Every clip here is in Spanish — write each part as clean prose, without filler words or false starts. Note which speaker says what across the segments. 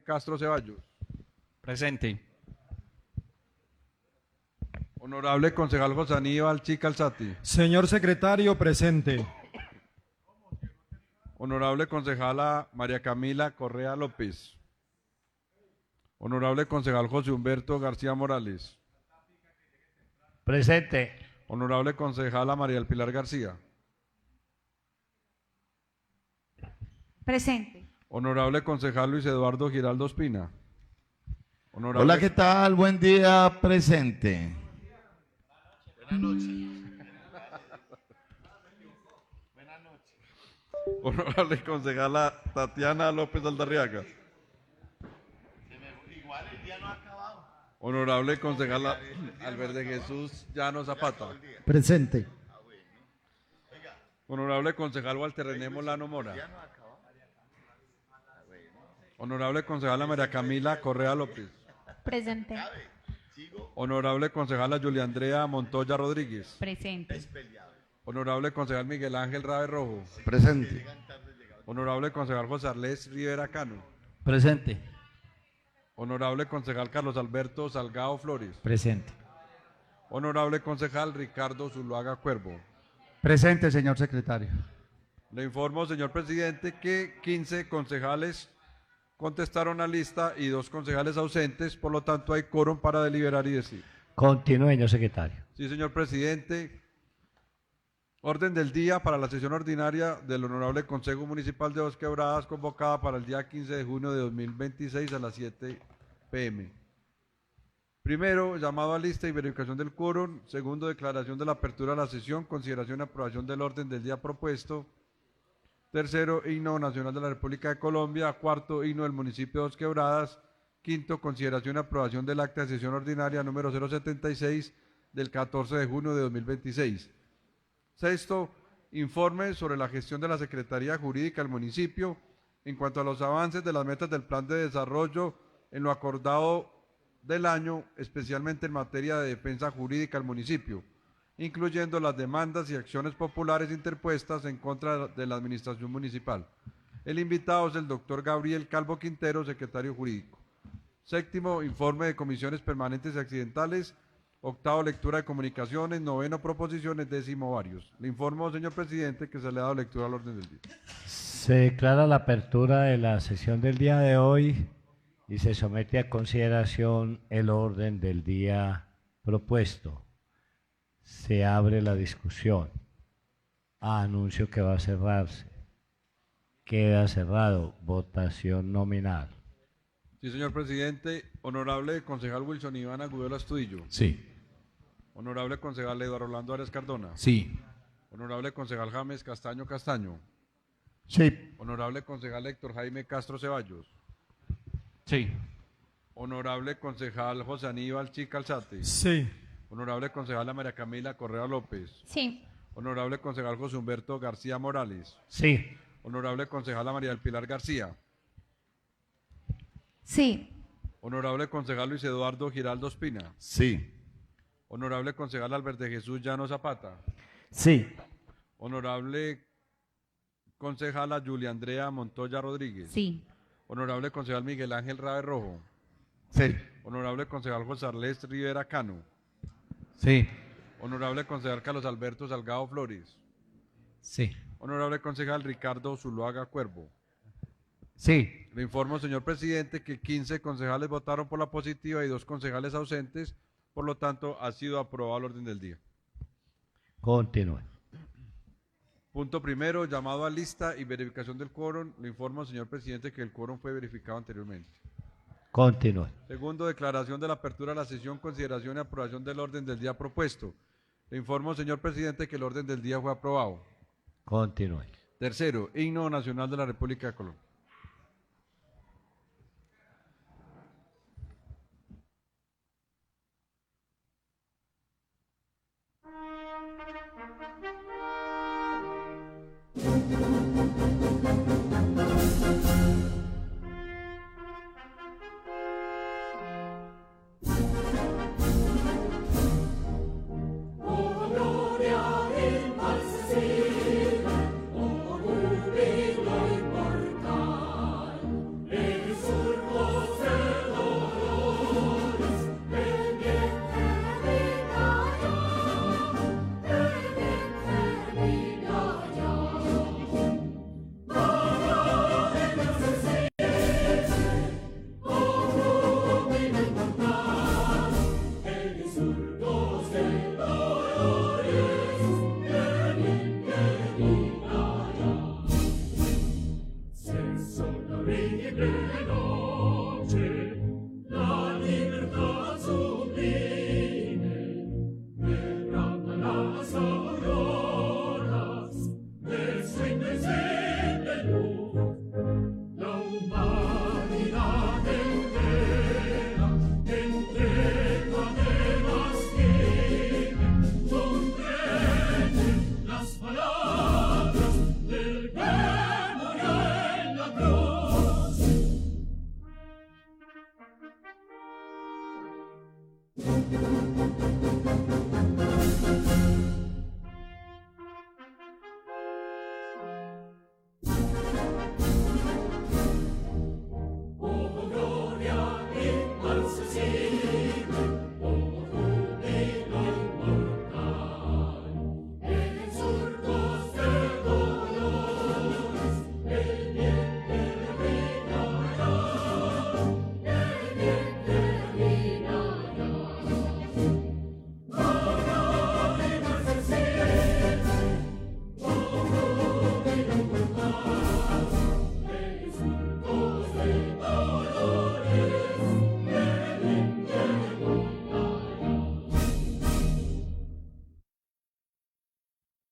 Speaker 1: Castro Ceballos.
Speaker 2: Presente.
Speaker 1: Honorable concejal José Aníbal Chica Alzati.
Speaker 3: Señor secretario, presente.
Speaker 1: Honorable concejala María Camila Correa López. Honorable concejal José Humberto García Morales.
Speaker 4: Presente.
Speaker 1: Honorable concejala María del Pilar García.
Speaker 5: Presente.
Speaker 1: Honorable concejal Luis Eduardo Giraldo Espina.
Speaker 6: Hola, ¿qué tal? Buen día, presente.
Speaker 4: Buenas noches.
Speaker 1: Honorable concejala Tatiana López Aldarriaga.
Speaker 4: Igual el día no ha acabado.
Speaker 1: Honorable concejala Alberde Jesús Llano Zapata.
Speaker 3: Presente.
Speaker 1: Honorable concejal Walter René Molano Mora. Honorable concejala María Camila Correa López.
Speaker 5: Presente.
Speaker 1: Honorable concejala Julia Andrea Montoya Rodríguez.
Speaker 5: Presente.
Speaker 1: Honorable concejal Miguel Ángel Rabe Rojo.
Speaker 6: Presente.
Speaker 1: Honorable concejal José Arles Rivera Cano.
Speaker 4: Presente.
Speaker 1: Honorable concejal Carlos Alberto Salgado Flores.
Speaker 4: Presente.
Speaker 1: Honorable concejal Ricardo Zuluaga Cuervo.
Speaker 3: Presente, señor secretario.
Speaker 1: Le informo, señor presidente, que 15 concejales contestaron la lista y 2 concejales ausentes, por lo tanto hay quórum para deliberar y decir.
Speaker 4: Continúe, señor secretario.
Speaker 1: Sí, señor presidente. Orden del día para la sesión ordinaria del Honorable Consejo Municipal de Dos Quebradas, convocada para el día 15 de junio de 2026 a las 7 p.m. Primero, llamado a lista y verificación del quórum. Segundo, declaración de la apertura de la sesión, consideración y aprobación del orden del día propuesto. Tercero, himno nacional de la República de Colombia. Cuarto, himno del municipio de Dos Quebradas. Quinto, consideración y aprobación del acta de sesión ordinaria número 076 del 14 de junio de 2026. Sexto, informe sobre la gestión de la Secretaría Jurídica del municipio en cuanto a los avances de las metas del plan de desarrollo en lo acordado del año, especialmente en materia de defensa jurídica del municipio, incluyendo las demandas y acciones populares interpuestas en contra de la administración municipal. El invitado es el doctor Gabriel Calvo Quintero, secretario jurídico. Séptimo, informe de comisiones permanentes y accidentales. Octavo, lectura de comunicaciones. Noveno, proposiciones. Décimo, varios. Le informo, señor presidente, que se le ha dado lectura al orden del día.
Speaker 4: Se declara la apertura de la sesión del día de hoy y se somete a consideración el orden del día propuesto. Se abre la discusión. Anuncio que va a cerrarse. Queda cerrado. Votación nominal.
Speaker 1: Sí, señor presidente. Honorable concejal Wilson Iván Agudelo Astudillo.
Speaker 2: Sí.
Speaker 1: Honorable concejal Eduardo Orlando Arias Cardona.
Speaker 2: Sí.
Speaker 1: Honorable concejal James Castaño Castaño.
Speaker 3: Sí.
Speaker 1: Honorable concejal Héctor Jaime Castro Ceballos.
Speaker 2: Sí.
Speaker 1: Honorable concejal José Aníbal Chica Alzate.
Speaker 3: Sí.
Speaker 1: Honorable concejala María Camila Correa López.
Speaker 5: Sí.
Speaker 1: Honorable concejal José Humberto García Morales.
Speaker 4: Sí.
Speaker 1: Honorable concejala María del Pilar García.
Speaker 5: Sí.
Speaker 1: Honorable concejal Luis Eduardo Giraldo Espina.
Speaker 6: Sí.
Speaker 1: Honorable concejal Alberde Jesús Llano Zapata.
Speaker 3: Sí.
Speaker 1: Honorable concejala Julia Andrea Montoya Rodríguez.
Speaker 5: Sí.
Speaker 1: Honorable concejal Miguel Ángel Rabe Rojo.
Speaker 6: Sí.
Speaker 1: Honorable concejal José Arles Rivera Cano.
Speaker 2: Sí.
Speaker 1: Honorable concejal Carlos Alberto Salgado Flores.
Speaker 2: Sí.
Speaker 1: Honorable concejal Ricardo Zuluaga Cuervo.
Speaker 2: Sí.
Speaker 1: Le informo, señor presidente, que 15 concejales votaron por la positiva y 2 concejales ausentes. Por lo tanto, ha sido aprobado el orden del día.
Speaker 4: Continúe.
Speaker 1: Punto primero, llamado a lista y verificación del quórum. Le informo, señor presidente, que el quórum fue verificado anteriormente.
Speaker 4: Continúe.
Speaker 1: Segundo, declaración de la apertura de la sesión, consideración y aprobación del orden del día propuesto. Le informo, señor presidente, que el orden del día fue aprobado.
Speaker 4: Continúe.
Speaker 1: Tercero, himno nacional de la República de Colombia.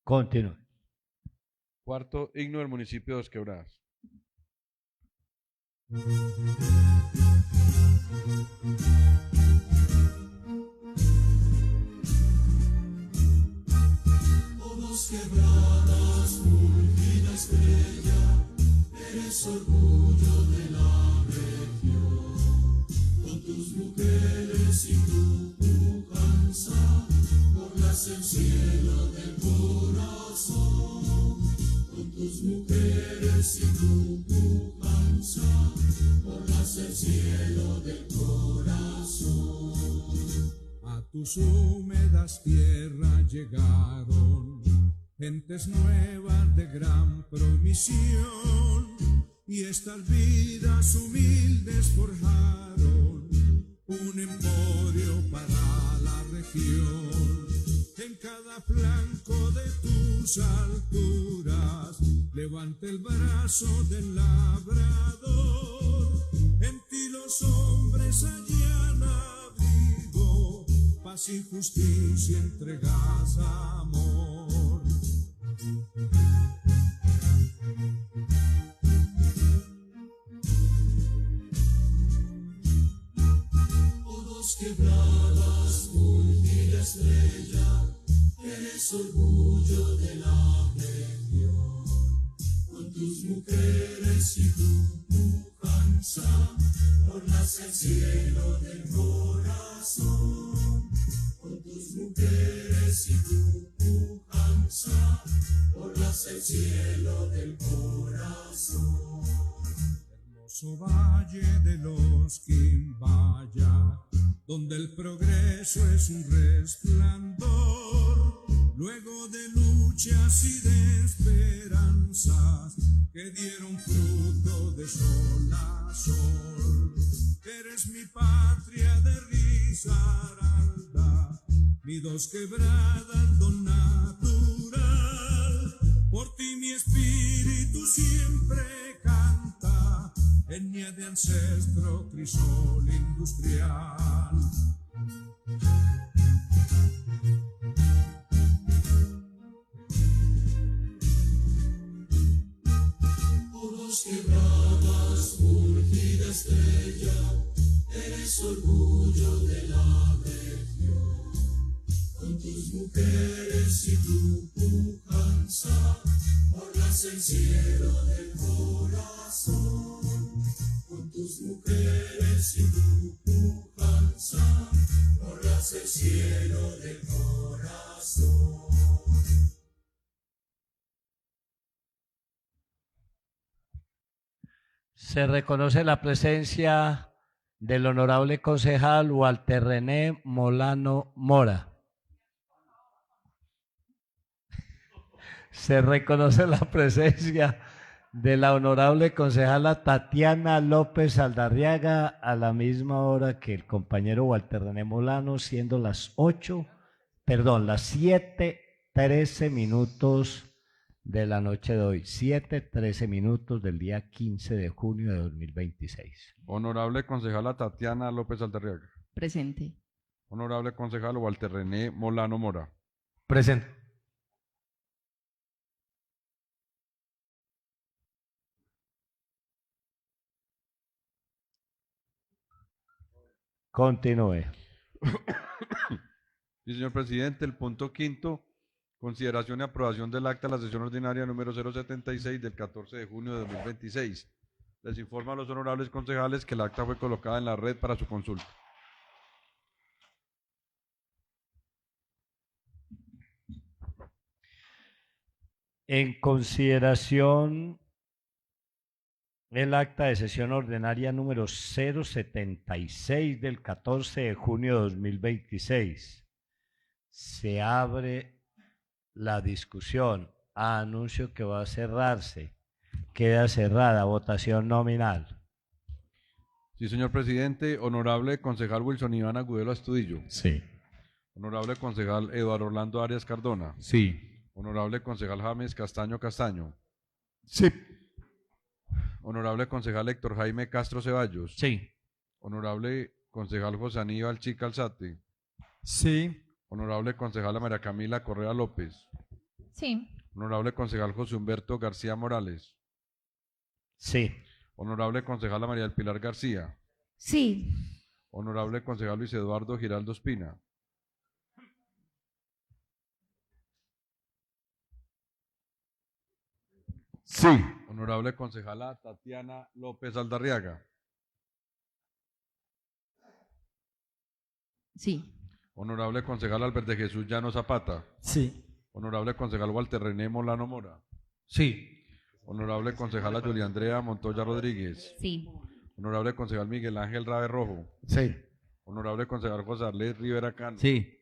Speaker 4: Continúe.
Speaker 1: Cuarto himno del municipio de Dos Quebradas.
Speaker 5: Oh, Dos Quebradas, fulgida estrella, eres orgullo de la región. Con tus mujeres y tu pujanza, poblas el cielo del corazón. Con tus mujeres y tu pujanza, poblas el cielo del corazón.
Speaker 7: A tus húmedas tierras llegaron gentes nuevas de gran promisión, y estas vidas humildes forjaron un emporio para la región. En cada flanco de tus alturas levanta el brazo del labrador. En ti los hombres hallan abrigo, paz y justicia entregas amor.
Speaker 5: Oh, Dos Quebradas, fulgida estrella, eres orgullo de la región. Con tus mujeres y tu pujanza, ornas el cielo del corazón. Con tus mujeres y tu pujanza, ornas el cielo del corazón.
Speaker 7: Hermoso valle de los Quimbaya, donde el progreso es un resplandor, luego de luchas y de esperanzas que dieron fruto de sol a sol. Eres mi patria de Risaralda, mi Dos Quebradas don natural. Por ti mi espíritu siempre canta, etnia de ancestro crisol industrial.
Speaker 5: Oh, Dos Quebradas, fulgida estrella, eres orgullo de la región. Con tus mujeres y tu pujanza, ornas el cielo del corazón. Con tus mujeres y tu pujanza, ornas el cielo del corazón.
Speaker 4: Se reconoce la presencia del honorable concejal Walter René Molano Mora. Se reconoce la presencia de la honorable concejala Tatiana López Aldarriaga a la misma hora que el compañero Walter René Molano, siendo las 7:13 minutos de la noche de hoy, 7:13 del día 15 de junio de 2026.
Speaker 1: Honorable concejala Tatiana López Aldarriaga.
Speaker 8: Presente.
Speaker 1: Honorable concejal Walter René Molano Mora.
Speaker 2: Presente.
Speaker 4: Continúe.
Speaker 1: Sí, señor presidente, el punto quinto, consideración y aprobación del acta de la sesión ordinaria número 076 del 14 de junio de 2026. Les informo a los honorables concejales que el acta fue colocada en la red para su consulta.
Speaker 4: En consideración el acta de sesión ordinaria número 076 del 14 de junio de 2026. Se abre la discusión. Anuncio que va a cerrarse. Queda cerrada. Votación nominal.
Speaker 1: Sí, señor presidente. Honorable concejal Wilson Iván Agudelo Astudillo.
Speaker 2: Sí.
Speaker 1: Honorable concejal Eduardo Orlando Arias Cardona.
Speaker 2: Sí.
Speaker 1: Honorable concejal James Castaño Castaño.
Speaker 3: Sí.
Speaker 1: Honorable concejal Héctor Jaime Castro Ceballos.
Speaker 2: Sí.
Speaker 1: Honorable concejal José Aníbal Chica Alzate.
Speaker 3: Sí.
Speaker 1: Honorable concejala María Camila Correa López.
Speaker 8: Sí.
Speaker 1: Honorable concejal José Humberto García Morales.
Speaker 4: Sí.
Speaker 1: Honorable concejala María del Pilar García.
Speaker 8: Sí.
Speaker 1: Honorable concejal Luis Eduardo Giraldo Espina.
Speaker 3: Sí.
Speaker 1: Honorable concejala Tatiana López Aldarriaga.
Speaker 8: Sí.
Speaker 1: Honorable concejal Albert de Jesús Llano Zapata.
Speaker 3: Sí.
Speaker 1: Honorable concejal Walter René Molano Mora.
Speaker 2: Sí.
Speaker 1: Honorable concejala Julia Andrea Montoya Rodríguez.
Speaker 8: Sí.
Speaker 1: Honorable concejal Miguel Ángel Rabe Rojo.
Speaker 3: Sí.
Speaker 1: Honorable concejal José Arlet Rivera Cano.
Speaker 2: Sí.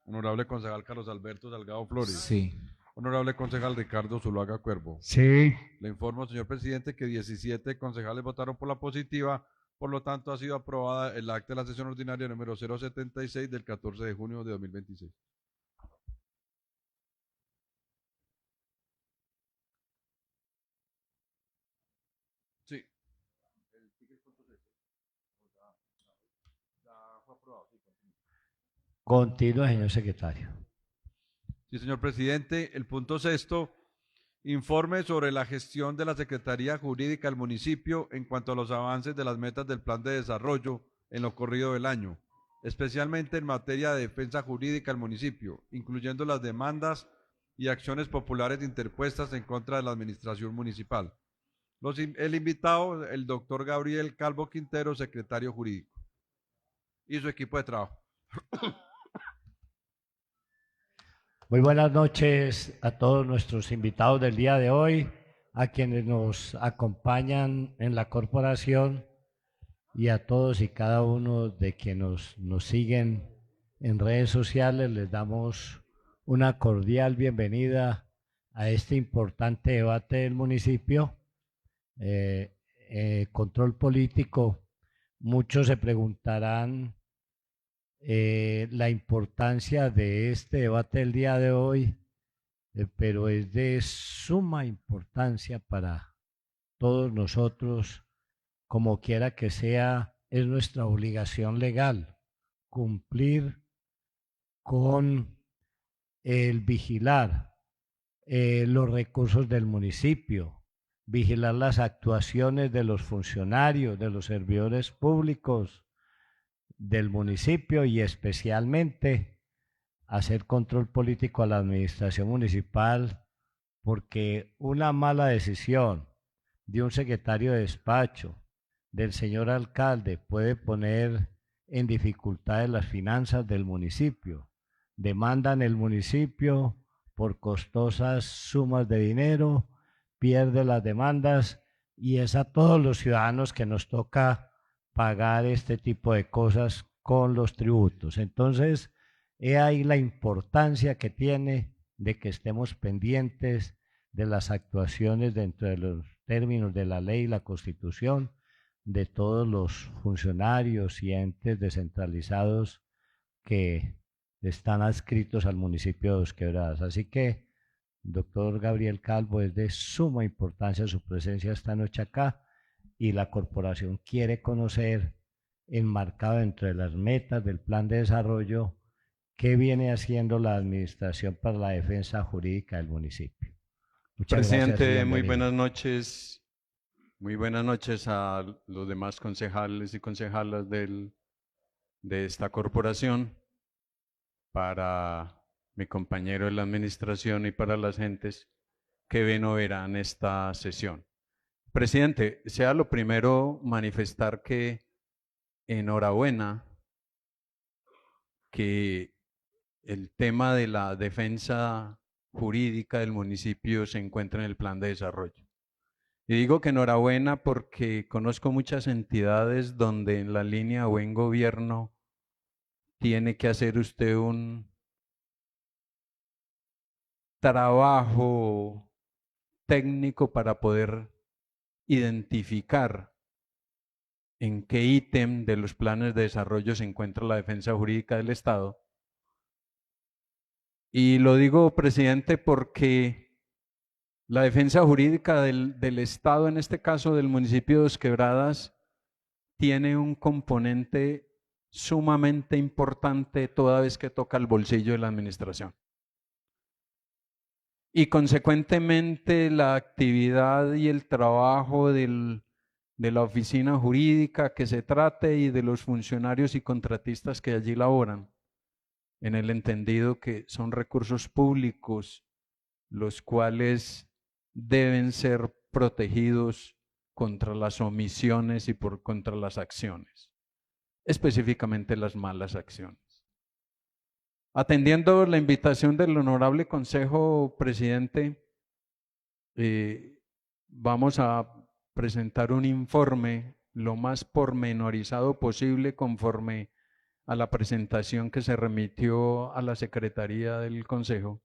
Speaker 1: Honorable concejal Carlos Alberto Salgado Flores.
Speaker 2: Sí.
Speaker 1: Honorable concejal Ricardo Zuluaga Cuervo.
Speaker 3: Sí.
Speaker 1: Le informo, señor presidente, que 17 concejales votaron por la positiva, por lo tanto ha sido aprobada el acta de la sesión ordinaria número 076 del 14 de junio de 2026. Sí.
Speaker 4: Continúe, señor secretario.
Speaker 1: Sí, señor presidente. El punto sexto, informe sobre la gestión de la Secretaría Jurídica del municipio en cuanto a los avances de las metas del plan de desarrollo en lo corrido del año, especialmente en materia de defensa jurídica del municipio, incluyendo las demandas y acciones populares interpuestas en contra de la administración municipal. El invitado, el doctor Gabriel Calvo Quintero, secretario jurídico, y su equipo de trabajo.
Speaker 4: Muy buenas noches a todos nuestros invitados del día de hoy, a quienes nos acompañan en la corporación y a todos y cada uno de quienes nos siguen en redes sociales. Les damos una cordial bienvenida a este importante debate del municipio. Control político. Muchos se preguntarán la importancia de este debate del día de hoy, pero es de suma importancia para todos nosotros, como quiera que sea. Es nuestra obligación legal cumplir con el vigilar los recursos del municipio, vigilar las actuaciones de los funcionarios, de los servidores públicos del municipio y especialmente hacer control político a la administración municipal, porque una mala decisión de un secretario de despacho, del señor alcalde, puede poner en dificultades las finanzas del municipio. Demandan el municipio por costosas sumas de dinero, pierde las demandas y es a todos los ciudadanos que nos toca pagar este tipo de cosas con los tributos. Entonces, he ahí la importancia que tiene de que estemos pendientes de las actuaciones dentro de los términos de la ley y la Constitución de todos los funcionarios y entes descentralizados que están adscritos al municipio de Dos Quebradas. Así que Doctor Gabriel Calvo, es de suma importancia su presencia esta noche acá y la corporación quiere conocer, enmarcado entre las metas del plan de desarrollo, qué viene haciendo la administración para la defensa jurídica del municipio. Muchas gracias y
Speaker 9: Presidente, muy
Speaker 4: bienvenido.
Speaker 9: buenas noches. Muy buenas noches a los demás concejales y concejalas de esta corporación, para mi compañero de la administración y para las gentes que ven o verán esta sesión. Presidente, sea lo primero manifestar que enhorabuena que el tema de la defensa jurídica del municipio se encuentra en el plan de desarrollo. Y digo que enhorabuena porque conozco muchas entidades donde en la línea buen gobierno tiene que hacer usted un trabajo técnico para poder identificar en qué ítem de los planes de desarrollo se encuentra la defensa jurídica del Estado. Y lo digo, presidente, porque la defensa jurídica del Estado, en este caso del municipio de Dos Quebradas, tiene un componente sumamente importante toda vez que toca el bolsillo de la administración. Y consecuentemente la actividad y el trabajo de la oficina jurídica que se trate y de los funcionarios y contratistas que allí laboran, en el entendido que son recursos públicos los cuales deben ser protegidos contra las omisiones y contra las acciones, específicamente las malas acciones. Atendiendo la invitación del honorable Consejo, presidente, vamos a presentar un informe lo más pormenorizado posible conforme a la presentación que se remitió a la Secretaría del Consejo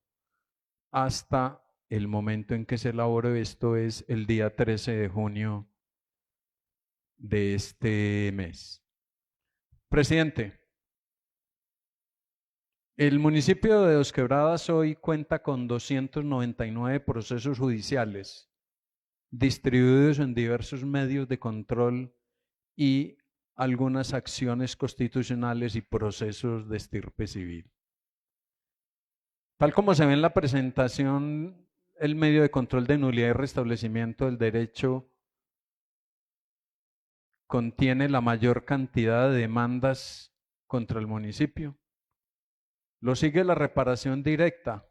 Speaker 9: hasta el momento en que se elaboró. Esto es el día 13 de junio de este mes. Presidente, el municipio de Dos Quebradas hoy cuenta con 299 procesos judiciales distribuidos en diversos medios de control y algunas acciones constitucionales y procesos de estirpe civil. Tal como se ve en la presentación, el medio de control de nulidad y restablecimiento del derecho contiene la mayor cantidad de demandas contra el municipio. Lo sigue la reparación directa,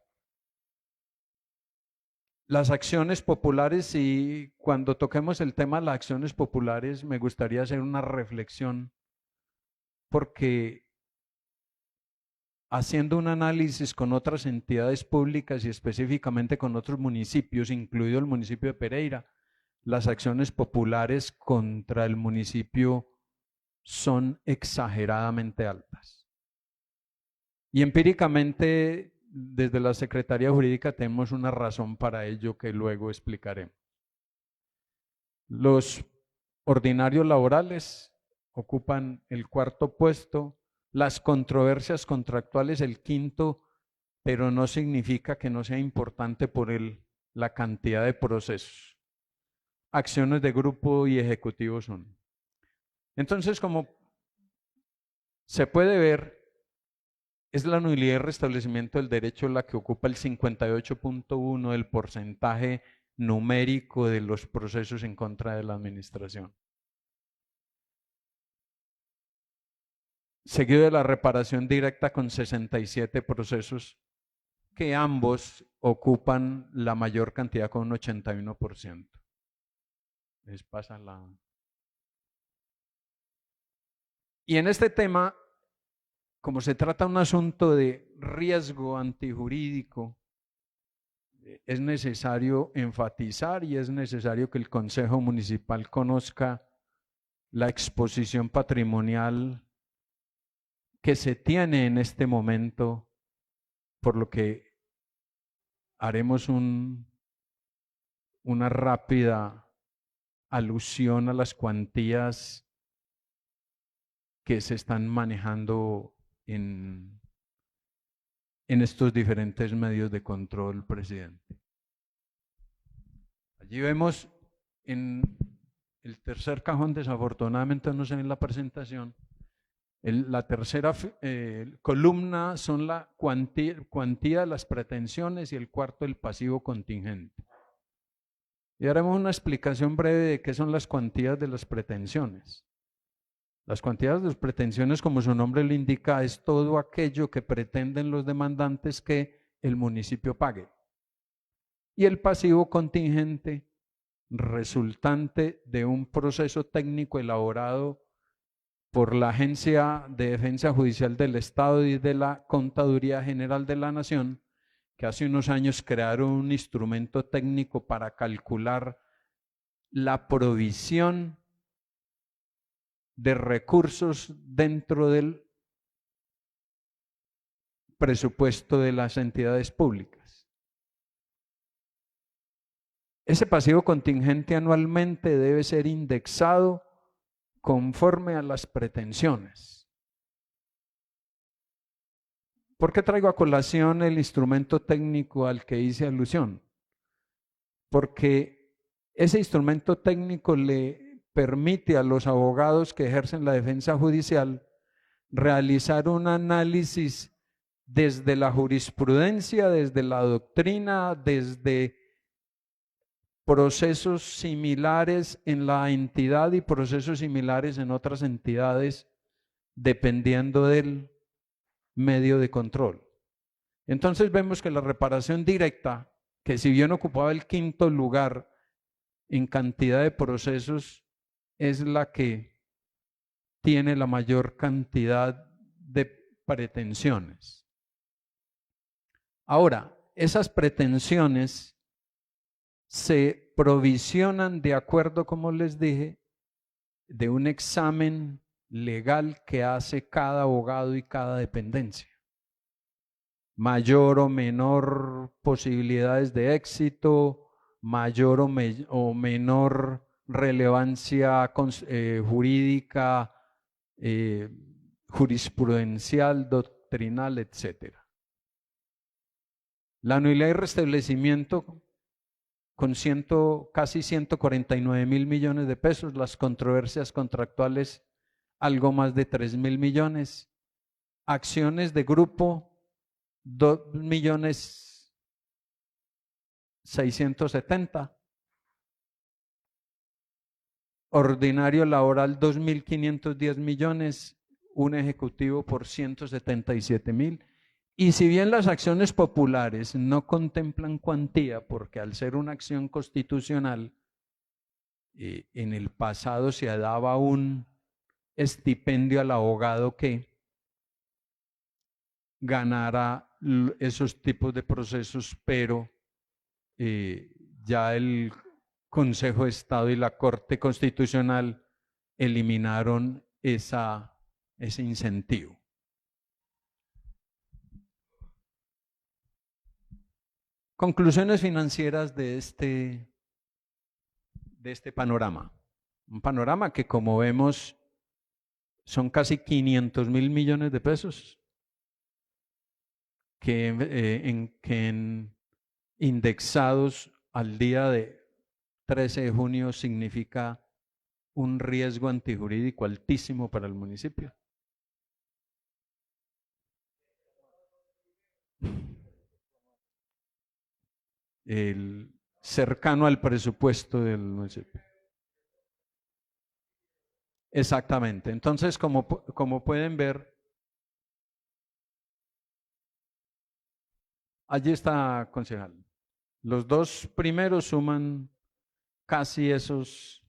Speaker 9: las acciones populares, y cuando toquemos el tema de las acciones populares me gustaría hacer una reflexión, porque haciendo un análisis con otras entidades públicas y específicamente con otros municipios, incluido el municipio de Pereira, las acciones populares contra el municipio son exageradamente altas. Y empíricamente, desde la Secretaría Jurídica tenemos una razón para ello que luego explicaremos. Los ordinarios laborales ocupan el cuarto puesto, las controversias contractuales el quinto, pero no significa que no sea importante por la cantidad de procesos. Acciones de grupo y ejecutivo son. Entonces, como se puede ver, es la nulidad y restablecimiento del derecho la que ocupa el 58.1% del porcentaje numérico de los procesos en contra de la administración. Seguido de la reparación directa con 67 procesos, que ambos ocupan la mayor cantidad con un 81%. Les pasa la... Y en este tema, como se trata de un asunto de riesgo antijurídico, es necesario enfatizar y es necesario que el Consejo Municipal conozca la exposición patrimonial que se tiene en este momento, por lo que haremos una rápida alusión a las cuantías que se están manejando en en estos diferentes medios de control, presidente. Allí vemos en el tercer cajón, desafortunadamente no se ve en la presentación, la tercera columna son la cuantía de las pretensiones y el cuarto el pasivo contingente. Y haremos una explicación breve de qué son las cuantías de las pretensiones. Las cuantías de las pretensiones, como su nombre lo indica, es todo aquello que pretenden los demandantes que el municipio pague. Y el pasivo contingente, resultante de un proceso técnico elaborado por la Agencia de Defensa Judicial del Estado y de la Contaduría General de la Nación, que hace unos años crearon un instrumento técnico para calcular la provisión de recursos dentro del presupuesto de las entidades públicas. Ese pasivo contingente anualmente debe ser indexado conforme a las pretensiones. ¿Por qué traigo a colación el instrumento técnico al que hice alusión? Porque ese instrumento técnico le permite a los abogados que ejercen la defensa judicial realizar un análisis desde la jurisprudencia, desde la doctrina, desde procesos similares en la entidad y procesos similares en otras entidades, dependiendo del medio de control. Entonces vemos que la reparación directa, que si bien ocupaba el quinto lugar en cantidad de procesos, es la que tiene la mayor cantidad de pretensiones. Ahora, esas pretensiones se provisionan de acuerdo, como les dije, de un examen legal que hace cada abogado y cada dependencia. Mayor o menor posibilidades de éxito, mayor o menor relevancia jurídica, jurisprudencial, doctrinal, etc. La nulidad y restablecimiento con casi 149.000 millones de pesos, las controversias contractuales algo más de 3.000 millones, acciones de grupo 2.670.000, ordinario laboral 2.510 millones, un ejecutivo por 177.000. Y si bien las acciones populares no contemplan cuantía, porque al ser una acción constitucional, en el pasado se daba un estipendio al abogado que ganara esos tipos de procesos, pero ya el Consejo de Estado y la Corte Constitucional eliminaron ese incentivo. Conclusiones financieras de este panorama. Un panorama que, como vemos, son casi 500.000 millones de pesos que indexados al día de 13 de junio significa un riesgo antijurídico altísimo para el municipio. Cercano al presupuesto del municipio. Exactamente. Entonces, como pueden ver, allí está, concejal. Los dos primeros suman casi esos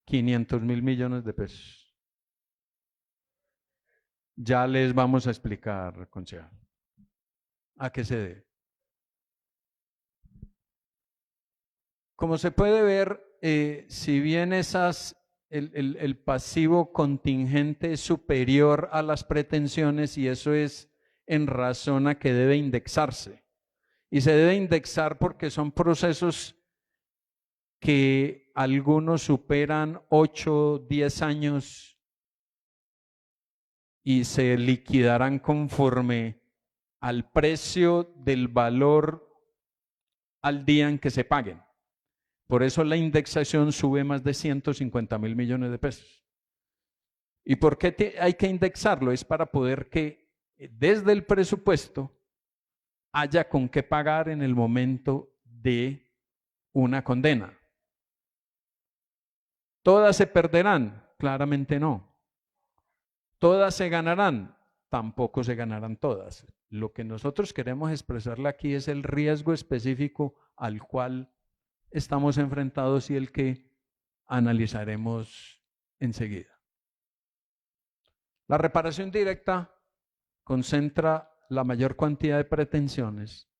Speaker 9: 500.000 millones de pesos. Ya les vamos a explicar, concejal, a qué se debe. Como se puede ver, si bien el pasivo contingente es superior a las pretensiones, y eso es en razón a que debe indexarse. Y se debe indexar porque son procesos que algunos superan 8, 10 años y se liquidarán conforme al precio del valor al día en que se paguen. Por eso la indexación sube más de 150.000 millones de pesos. ¿Y por qué hay que indexarlo? Es para poder que desde el presupuesto haya con qué pagar en el momento de una condena. ¿Todas se perderán? Claramente no. ¿Todas se ganarán? Tampoco se ganarán todas. Lo que nosotros queremos expresarle aquí es el riesgo específico al cual estamos enfrentados y el que analizaremos enseguida. La reparación directa concentra la mayor cantidad de pretensiones,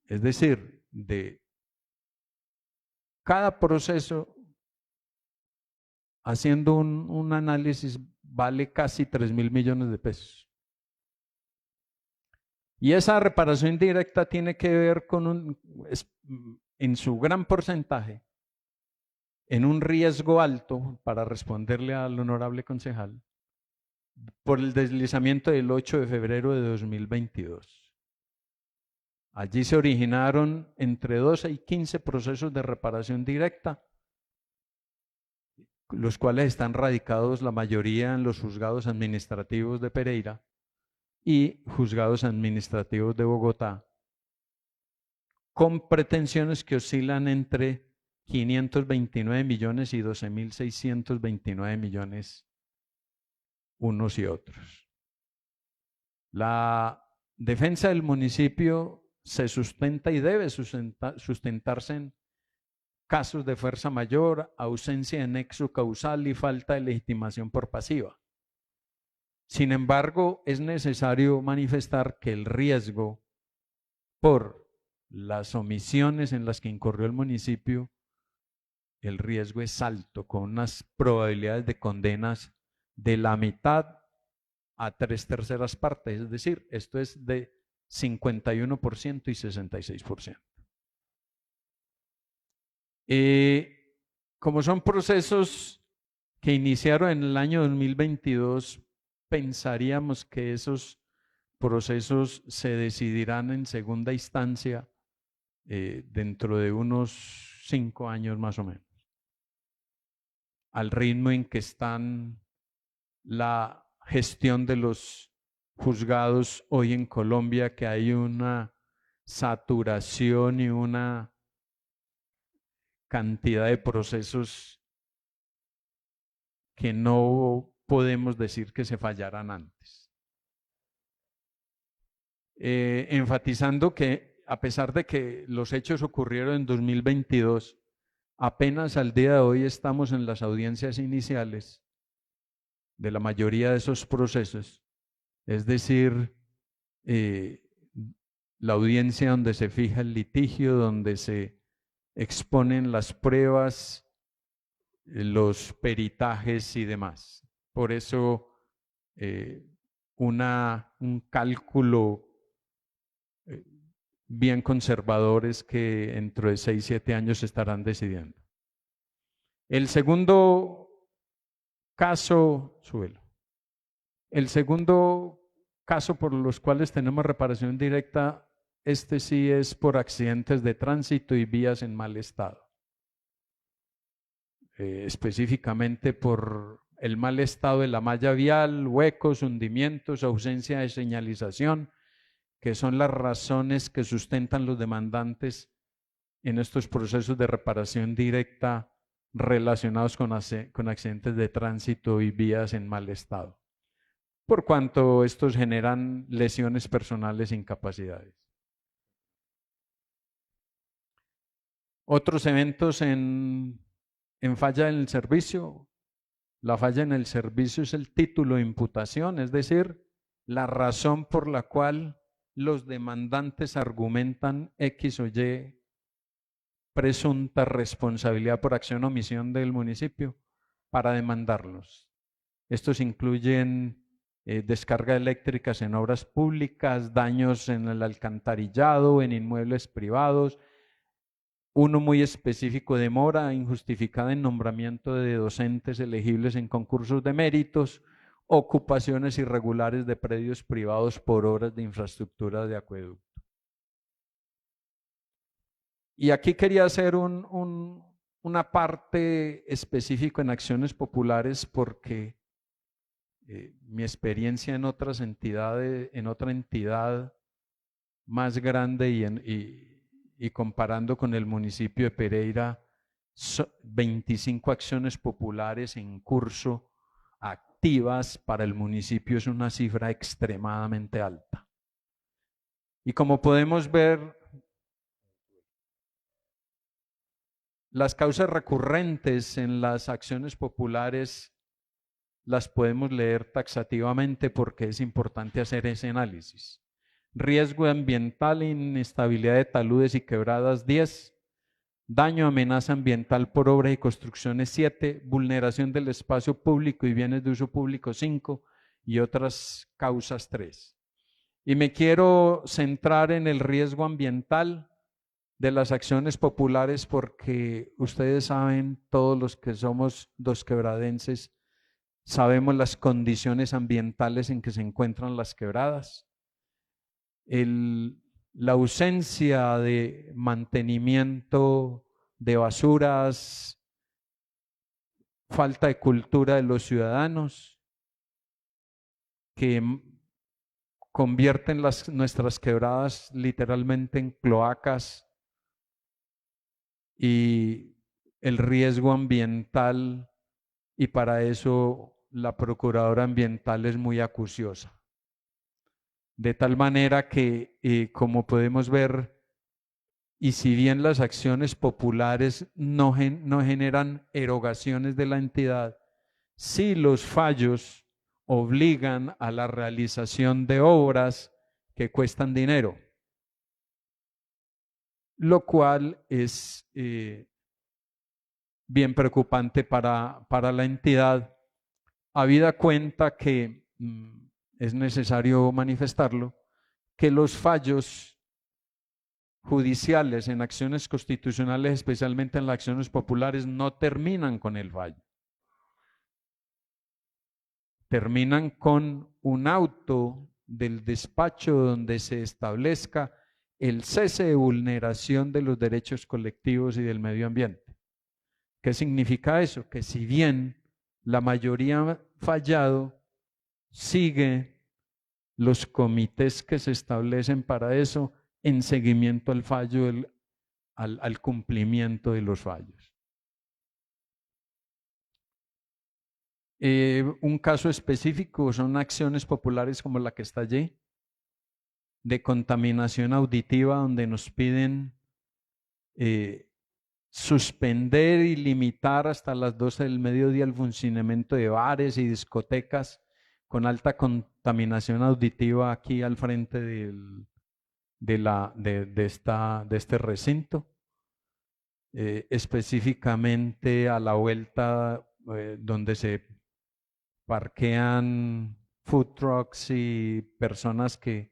Speaker 9: es decir, de cada proceso, haciendo un análisis, vale casi 3.000 millones de pesos. Y esa reparación directa tiene que ver con en su gran porcentaje, en un riesgo alto, para responderle al honorable concejal, por el deslizamiento del 8 de febrero de 2022. Allí se originaron entre 12 y 15 procesos de reparación directa, los cuales están radicados la mayoría en los juzgados administrativos de Pereira y juzgados administrativos de Bogotá, con pretensiones que oscilan entre 529 millones y 12.629 millones unos y otros. La defensa del municipio se sustenta y debe sustentarse en casos de fuerza mayor, ausencia de nexo causal y falta de legitimación por pasiva. Sin embargo, es necesario manifestar que el riesgo por las omisiones en las que incurrió el municipio, el riesgo es alto, con unas probabilidades de condenas de la mitad a 3/3 partes, es decir, esto es de 51% y 66%. Como son procesos que iniciaron en el año 2022, pensaríamos que esos procesos se decidirán en segunda instancia dentro de unos 5 años más o menos, al ritmo en que están la gestión de los juzgados hoy en Colombia, que hay una saturación y una cantidad de procesos que no podemos decir que se fallaran antes. Enfatizando que a pesar de que los hechos ocurrieron en 2022, apenas al día de hoy estamos en las audiencias iniciales de la mayoría de esos procesos, es decir, la audiencia donde se fija el litigio, donde se exponen las pruebas, los peritajes y demás. Por eso un cálculo bien conservador es que dentro de 6, 7 años se estarán decidiendo. El segundo caso, el segundo caso por los cuales tenemos reparación directa, este sí es por accidentes de tránsito y vías en mal estado. Específicamente por el mal estado de la malla vial, huecos, hundimientos, ausencia de señalización, que son las razones que sustentan los demandantes en estos procesos de reparación directa relacionados con accidentes de tránsito y vías en mal estado, por cuanto estos generan lesiones personales e incapacidades. Otros eventos en falla en el servicio. La falla en el servicio es el título de imputación, es decir, la razón por la cual los demandantes argumentan X o Y presunta responsabilidad por acción o omisión del municipio para demandarlos. Estos incluyen descargas eléctricas en obras públicas, daños en el alcantarillado, en inmuebles privados, uno muy específico, demora injustificada en nombramiento de docentes elegibles en concursos de méritos, ocupaciones irregulares de predios privados por obras de infraestructura de acueducto. Y aquí quería hacer una parte específica en acciones populares porque mi experiencia en otras entidades, en otra entidad más grande y comparando con el municipio de Pereira, 25 acciones populares en curso activas para el municipio es una cifra extremadamente alta. Y como podemos ver, las causas recurrentes en las acciones populares las podemos leer taxativamente porque es importante hacer ese análisis. Riesgo ambiental, inestabilidad de taludes y quebradas 10, daño, amenaza ambiental por obras y construcciones 7, vulneración del espacio público y bienes de uso público 5 y otras causas 3. Y me quiero centrar en el riesgo ambiental de las acciones populares porque ustedes saben, todos los que somos dosquebradenses, sabemos las condiciones ambientales en que se encuentran las quebradas. La ausencia de mantenimiento de basuras, falta de cultura de los ciudadanos que convierten nuestras quebradas literalmente en cloacas, y el riesgo ambiental, y para eso la procuradora ambiental es muy acuciosa. De tal manera que, como podemos ver, y si bien las acciones populares no generan erogaciones de la entidad, sí los fallos obligan a la realización de obras que cuestan dinero, lo cual es bien preocupante para la entidad, habida cuenta que es necesario manifestarlo, que los fallos judiciales en acciones constitucionales, especialmente en las acciones populares, no terminan con el fallo. Terminan con un auto del despacho donde se establezca el cese de vulneración de los derechos colectivos y del medio ambiente. ¿Qué significa eso? Que si bien la mayoría ha fallado, sigue los comités que se establecen para eso en seguimiento al fallo, al cumplimiento de los fallos. Un caso específico son acciones populares como la que está allí, de contaminación auditiva, donde nos piden suspender y limitar hasta las 12 del mediodía el funcionamiento de bares y discotecas con alta contaminación auditiva aquí al frente de este recinto, específicamente a la vuelta donde se parquean food trucks y personas que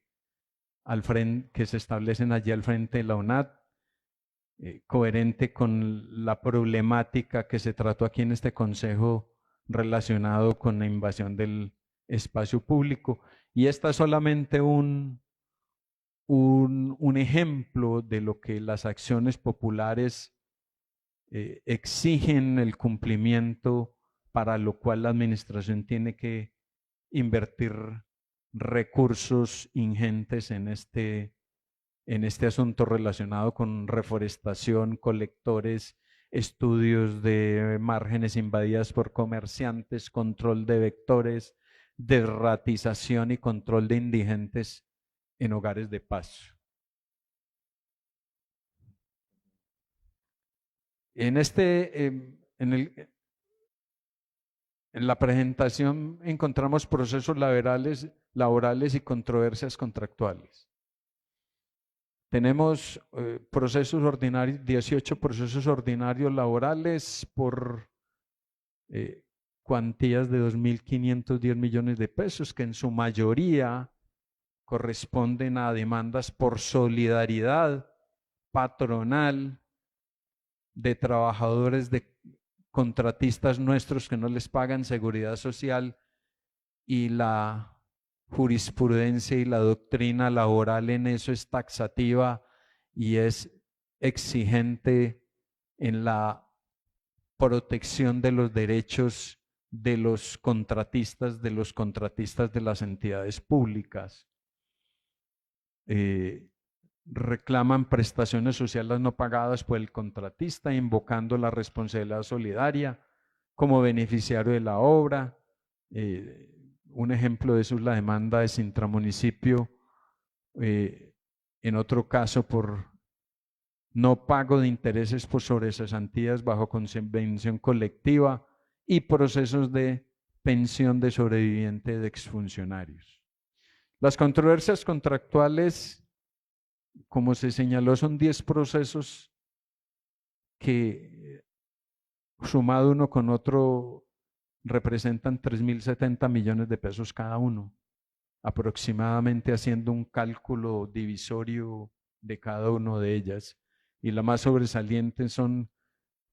Speaker 9: se establecen allí al frente de la UNAD, coherente con la problemática que se trató aquí en este consejo relacionado con la invasión del espacio público. Y esta es solamente un ejemplo de lo que las acciones populares exigen el cumplimiento, para lo cual la administración tiene que invertir recursos ingentes en este asunto relacionado con reforestación, colectores, estudios de márgenes invadidas por comerciantes, control de vectores, desratización y control de indigentes en hogares de paz. En la presentación encontramos procesos laborales y controversias contractuales. Tenemos procesos ordinarios, 18 procesos ordinarios laborales por cuantías de 2.510 millones de pesos, que en su mayoría corresponden a demandas por solidaridad patronal de trabajadores, de contratistas nuestros que no les pagan seguridad social y la jurisprudencia y la doctrina laboral en eso es taxativa y es exigente en la protección de los derechos de los contratistas de las entidades públicas. Reclaman prestaciones sociales no pagadas por el contratista, invocando la responsabilidad solidaria como beneficiario de la obra. Un ejemplo de eso es la demanda de Sintramunicipio, en otro caso por no pago de intereses por sobrecesantías bajo convención colectiva y procesos de pensión de sobreviviente de exfuncionarios. Las controversias contractuales, como se señaló, son 10 procesos que, sumado uno con otro, representan 3.070 millones de pesos cada uno, aproximadamente, haciendo un cálculo divisorio de cada uno de ellas. Y la más sobresaliente son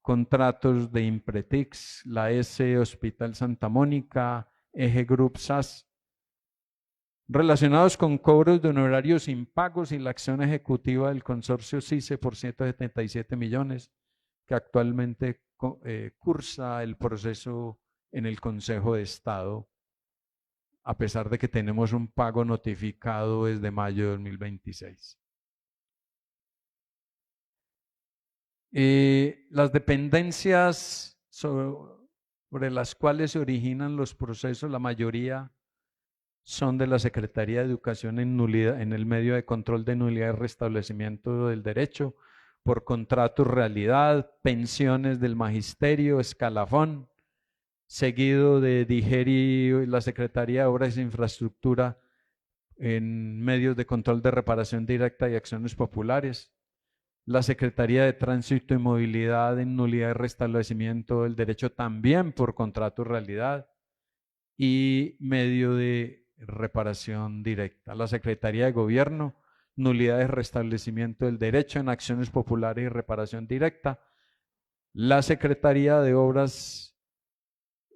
Speaker 9: contratos de Impretix, la S Hospital Santa Mónica, Eje Group SAS, relacionados con cobros de honorarios impagos y la acción ejecutiva del consorcio CICE por 177 millones, que actualmente cursa el proceso en el Consejo de Estado, a pesar de que tenemos un pago notificado desde mayo de 2026. Las dependencias sobre las cuales se originan los procesos, la mayoría son de la Secretaría de Educación en el medio de control de nulidad y restablecimiento del derecho, por contratos realidad, pensiones del magisterio, escalafón, seguido de DIGERI y la Secretaría de Obras e Infraestructura en medios de control de reparación directa y acciones populares, la Secretaría de Tránsito y Movilidad en nulidad y restablecimiento del derecho también por contrato realidad y medio de reparación directa, la Secretaría de Gobierno, nulidad y restablecimiento del derecho en acciones populares y reparación directa, la Secretaría de Obras,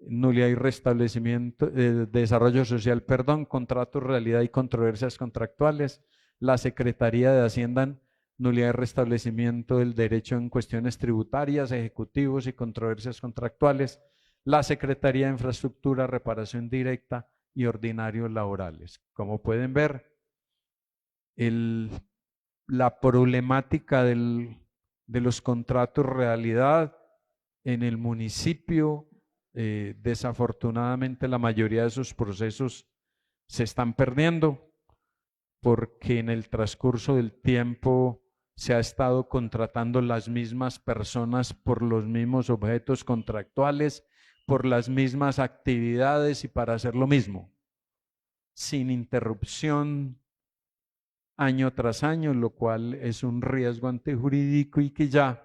Speaker 9: nulidad y restablecimiento, desarrollo social, contratos realidad y controversias contractuales, la Secretaría de Hacienda, nulidad y restablecimiento del derecho en cuestiones tributarias, ejecutivos y controversias contractuales, la Secretaría de Infraestructura, reparación directa y ordinarios laborales. Como pueden ver, la problemática de los contratos realidad en el municipio, desafortunadamente la mayoría de esos procesos se están perdiendo porque en el transcurso del tiempo se ha estado contratando las mismas personas por los mismos objetos contractuales, por las mismas actividades y para hacer lo mismo, sin interrupción año tras año, lo cual es un riesgo antijurídico y que ya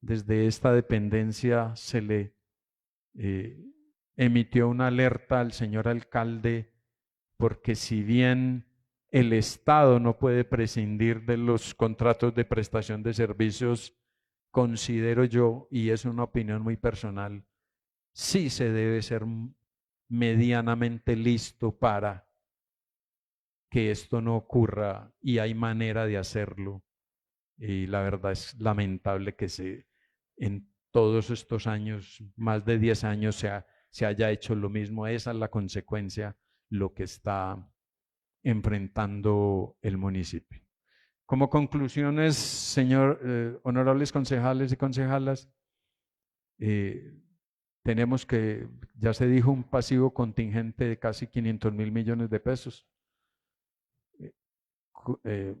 Speaker 9: desde esta dependencia se le emitió una alerta al señor alcalde, porque si bien el Estado no puede prescindir de los contratos de prestación de servicios, considero yo, y es una opinión muy personal, sí se debe ser medianamente listo para que esto no ocurra y hay manera de hacerlo. Y la verdad es lamentable que en todos estos años, más de 10 años, se haya hecho lo mismo. Esa es la consecuencia, lo que está enfrentando el municipio. Como conclusiones, honorables concejales y concejalas, tenemos que, ya se dijo, un pasivo contingente de casi 500.000 millones de pesos,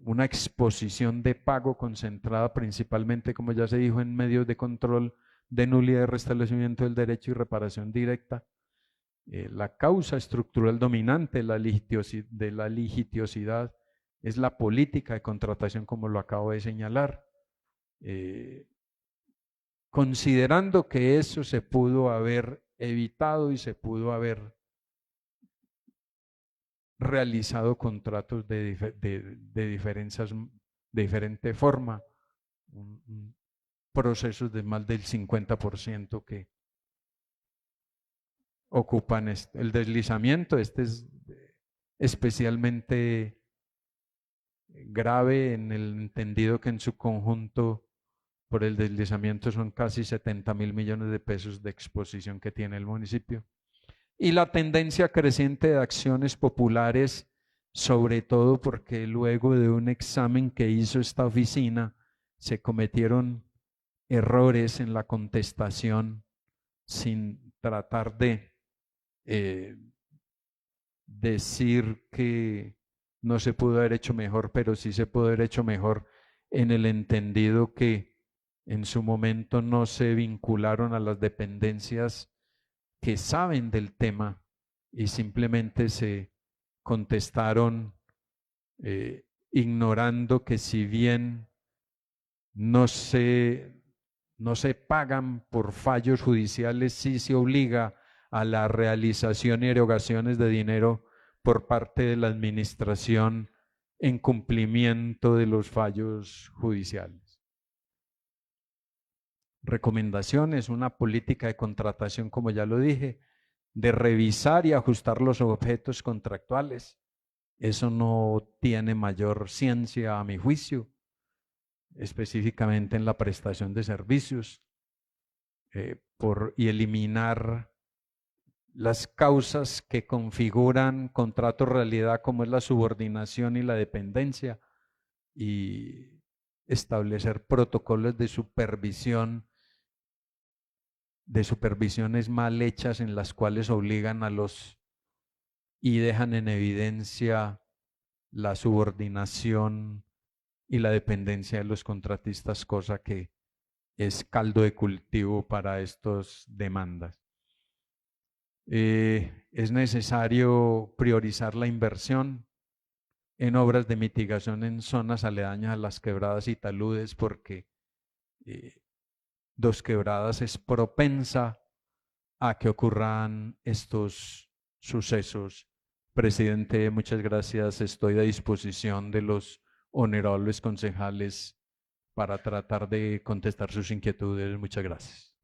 Speaker 9: una exposición de pago concentrada principalmente, como ya se dijo, en medios de control de nulidad y restablecimiento del derecho y reparación directa. La causa estructural dominante de la litigiosidad es la política de contratación, como lo acabo de señalar. Considerando que eso se pudo haber evitado y se pudo haber realizado contratos de diferente forma, procesos de más del 50% que ocupan el deslizamiento. Este es especialmente grave en el entendido que en su conjunto por el deslizamiento son casi 70.000 millones de pesos de exposición que tiene el municipio. Y la tendencia creciente de acciones populares, sobre todo porque luego de un examen que hizo esta oficina, se cometieron errores en la contestación sin tratar de decir que no se pudo haber hecho mejor, pero sí se pudo haber hecho mejor en el entendido que en su momento no se vincularon a las dependencias que saben del tema y simplemente se contestaron ignorando que si bien no se pagan por fallos judiciales, sí se obliga a la realización y erogaciones de dinero por parte de la administración en cumplimiento de los fallos judiciales. Recomendaciones, una política de contratación, como ya lo dije, de revisar y ajustar los objetos contractuales. Eso no tiene mayor ciencia a mi juicio, específicamente en la prestación de servicios, y eliminar las causas que configuran contratos realidad, como es la subordinación y la dependencia, y establecer protocolos de supervisiones mal hechas en las cuales obligan y dejan en evidencia la subordinación y la dependencia de los contratistas, cosa que es caldo de cultivo para estas demandas. Es necesario priorizar la inversión en obras de mitigación en zonas aledañas a las quebradas y taludes, porque Dos Quebradas es propensa a que ocurran estos sucesos. Presidente, muchas gracias. Estoy a disposición de los honorables concejales para tratar de contestar sus inquietudes. Muchas gracias.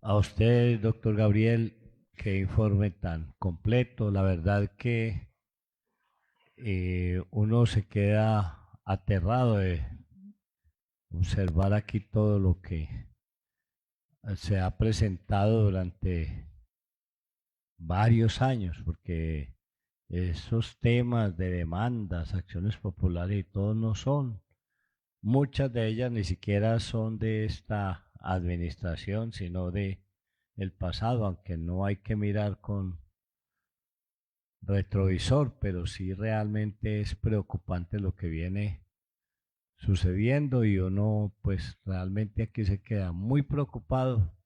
Speaker 4: A usted, doctor Gabriel, qué informe tan completo. La verdad que uno se queda aterrado de observar aquí todo lo que se ha presentado durante varios años, porque esos temas de demandas, acciones populares y todo no son. Muchas de ellas ni siquiera son de esta administración, sino de el pasado, aunque no hay que mirar con retrovisor, pero sí realmente es preocupante lo que viene sucediendo y uno pues realmente aquí se queda muy preocupado,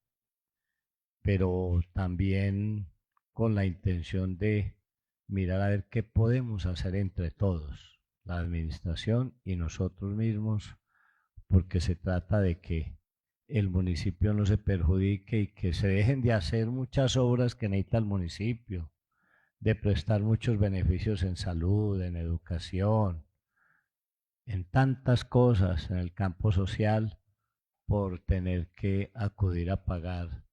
Speaker 4: pero también con la intención de mirar a ver qué podemos hacer entre todos, la administración y nosotros mismos, porque se trata de que el municipio no se perjudique y que se dejen de hacer muchas obras que necesita el municipio, de prestar muchos beneficios en salud, en educación, en tantas cosas en el campo social, por tener que acudir a pagar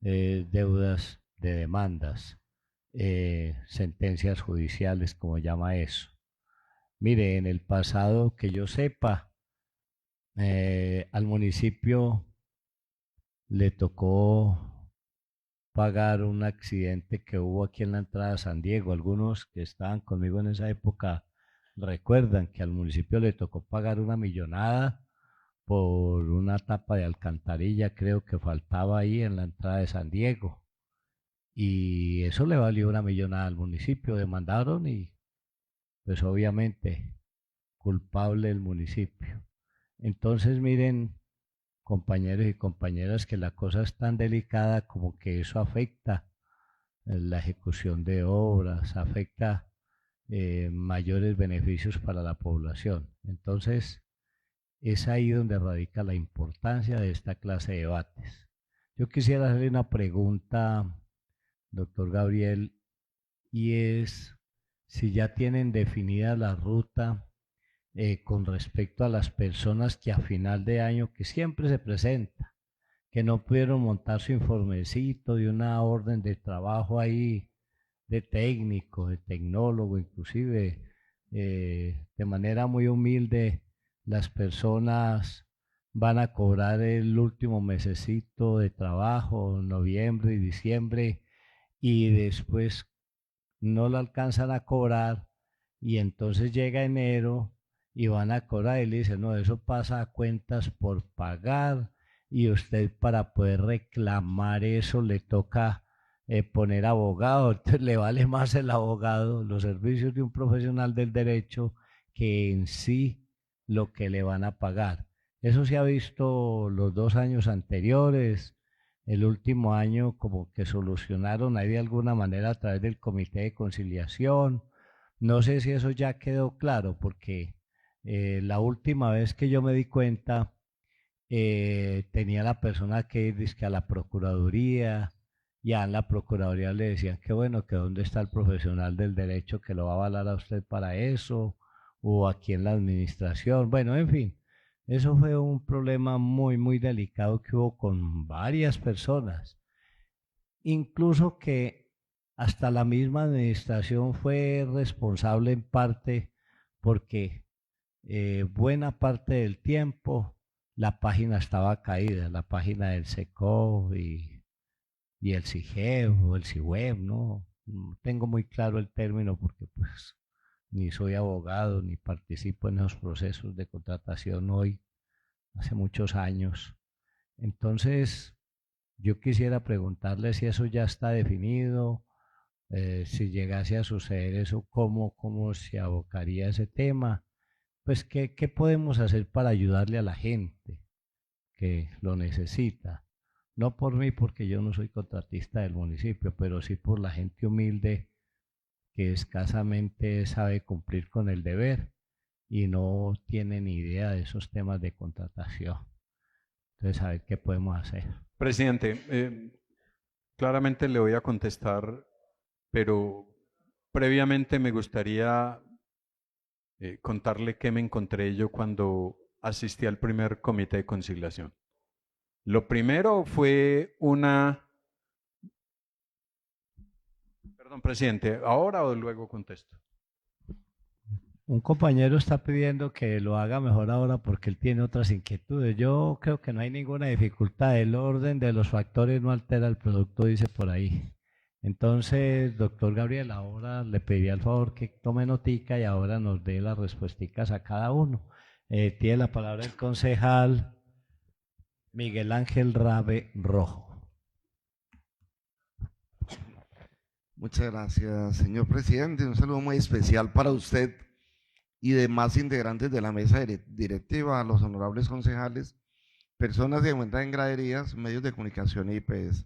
Speaker 4: deudas de demandas, sentencias judiciales, como llama eso. Mire, en el pasado, que yo sepa, al municipio le tocó pagar un accidente que hubo aquí en la entrada de San Diego. Algunos que estaban conmigo en esa época recuerdan que al municipio le tocó pagar una millonada por una tapa de alcantarilla, creo que faltaba ahí en la entrada de San Diego. Y eso le valió una millonada al municipio, demandaron y pues obviamente culpable el municipio. Entonces miren, compañeros y compañeras, que la cosa es tan delicada como que eso afecta la ejecución de obras, afecta mayores beneficios para la población. Entonces es ahí donde radica la importancia de esta clase de debates. Yo quisiera hacerle una pregunta, doctor Gabriel, y es si ya tienen definida la ruta con respecto a las personas que a final de año, que siempre se presenta, que no pudieron montar su informecito de una orden de trabajo ahí, de técnico, de tecnólogo, inclusive de manera muy humilde, las personas van a cobrar el último mesecito de trabajo, noviembre y diciembre, y después no lo alcanzan a cobrar, y entonces llega enero y van a cobrar y le dicen, no, eso pasa a cuentas por pagar, y usted para poder reclamar eso le toca poner abogado, entonces le vale más el abogado, los servicios de un profesional del derecho, que en sí lo que le van a pagar. Eso se ha visto los 2 años anteriores, el último año como que solucionaron ahí de alguna manera a través del comité de conciliación. No sé si eso ya quedó claro, porque la última vez que yo me di cuenta, tenía la persona que ir dizque a la Procuraduría, ya en la Procuraduría le decían que bueno, que dónde está el profesional del derecho que lo va a avalar a usted para eso, o aquí en la administración, bueno, en fin. Eso fue un problema muy, muy delicado que hubo con varias personas, incluso que hasta la misma administración fue responsable en parte, porque buena parte del tiempo la página estaba caída, la página del SECO y el CIGEB o el CIWEB, ¿no? No tengo muy claro el término porque pues ni soy abogado ni participo en esos procesos de contratación hoy, hace muchos años. Entonces, yo quisiera preguntarle si eso ya está definido, si llegase a suceder eso, cómo se abocaría ese tema. Pues, ¿qué podemos hacer para ayudarle a la gente que lo necesita? No por mí, porque yo no soy contratista del municipio, pero sí por la gente humilde que escasamente sabe cumplir con el deber y no tiene ni idea de esos temas de contratación. Entonces, a ver qué podemos hacer.
Speaker 9: Presidente, claramente le voy a contestar, pero previamente me gustaría contarle qué me encontré yo cuando asistí al primer comité de conciliación. Lo primero fue Perdón, presidente, ¿ahora o luego contesto?
Speaker 4: Un compañero está pidiendo que lo haga mejor ahora porque él tiene otras inquietudes. Yo creo que no hay ninguna dificultad. El orden de los factores no altera el producto, dice por ahí. Entonces, doctor Gabriel, ahora le pediría al favor que tome notica y ahora nos dé las respuestas a cada uno. Tiene la palabra el concejal Miguel Ángel Rabe Rojo.
Speaker 10: Muchas gracias, señor presidente. Un saludo muy especial para usted y demás integrantes de la mesa directiva, a los honorables concejales, personas que se encuentran en graderías, medios de comunicación y pues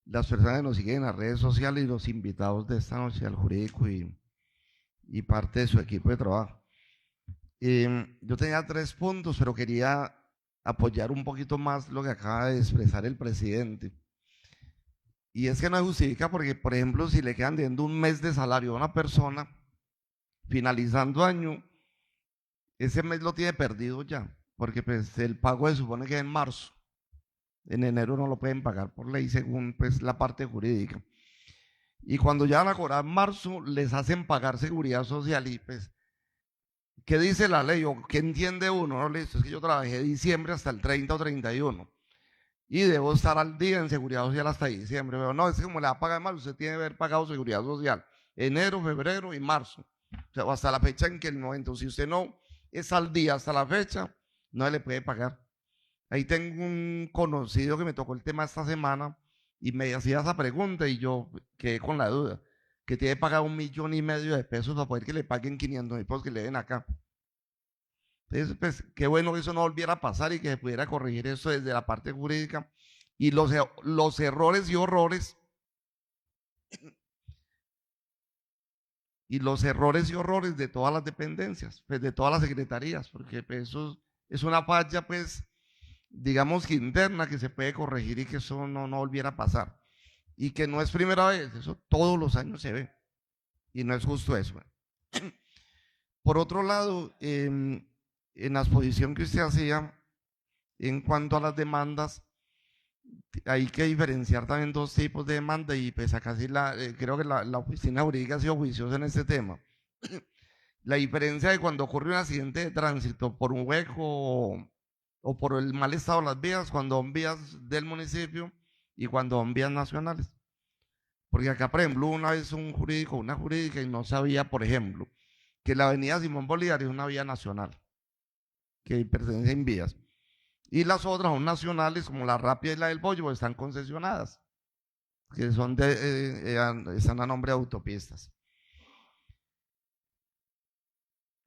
Speaker 10: las personas que nos siguen en las redes sociales y los invitados de esta noche al jurídico y parte de su equipo de trabajo. Yo tenía 3 puntos, pero quería apoyar un poquito más lo que acaba de expresar el presidente. Y es que no justifica porque, por ejemplo, si le quedan debiendo un mes de salario a una persona, finalizando año, ese mes lo tiene perdido ya, porque pues el pago se supone que es en marzo. En enero no lo pueden pagar por ley según pues la parte jurídica. Y cuando ya van a cobrar en marzo, les hacen pagar seguridad social y pues, ¿qué dice la ley? ¿O qué entiende uno? No, listo, es que yo trabajé de diciembre hasta el 30 o 31 y debo estar al día en seguridad social hasta diciembre. Pero no, es que como le va a pagar mal, usted tiene que haber pagado seguridad social enero, febrero y marzo. O sea, hasta la fecha en que el momento, si usted no es al día hasta la fecha, no se le puede pagar. Ahí tengo un conocido que me tocó el tema esta semana y me hacía esa pregunta y yo quedé con la duda, que tiene que pagar 1,5 millones de pesos para poder que le paguen 500,000 pesos que le den acá. Entonces, pues, qué bueno que eso no volviera a pasar y que se pudiera corregir eso desde la parte jurídica y los errores y horrores de todas las dependencias, pues de todas las secretarías, porque pues, eso es una falla, pues, digamos que interna, que se puede corregir y que eso no volviera a pasar. Y que no es primera vez, eso todos los años se ve. Y no es justo eso. Por otro lado, en la exposición que usted hacía en cuanto a las demandas, hay que diferenciar también dos tipos de demanda y pues acá sí creo que la oficina jurídica ha sido juiciosa en este tema. La diferencia de cuando ocurre un accidente de tránsito por un hueco o por el mal estado de las vías, cuando son vías del municipio y cuando son vías nacionales. Porque acá, por ejemplo, una vez un jurídico, una jurídica, y no sabía, por ejemplo, que la avenida Simón Bolívar es una vía nacional, que pertenece en vías. Y las otras son nacionales, como la Rápida y la del Bollo, están concesionadas, que son están a nombre de autopistas.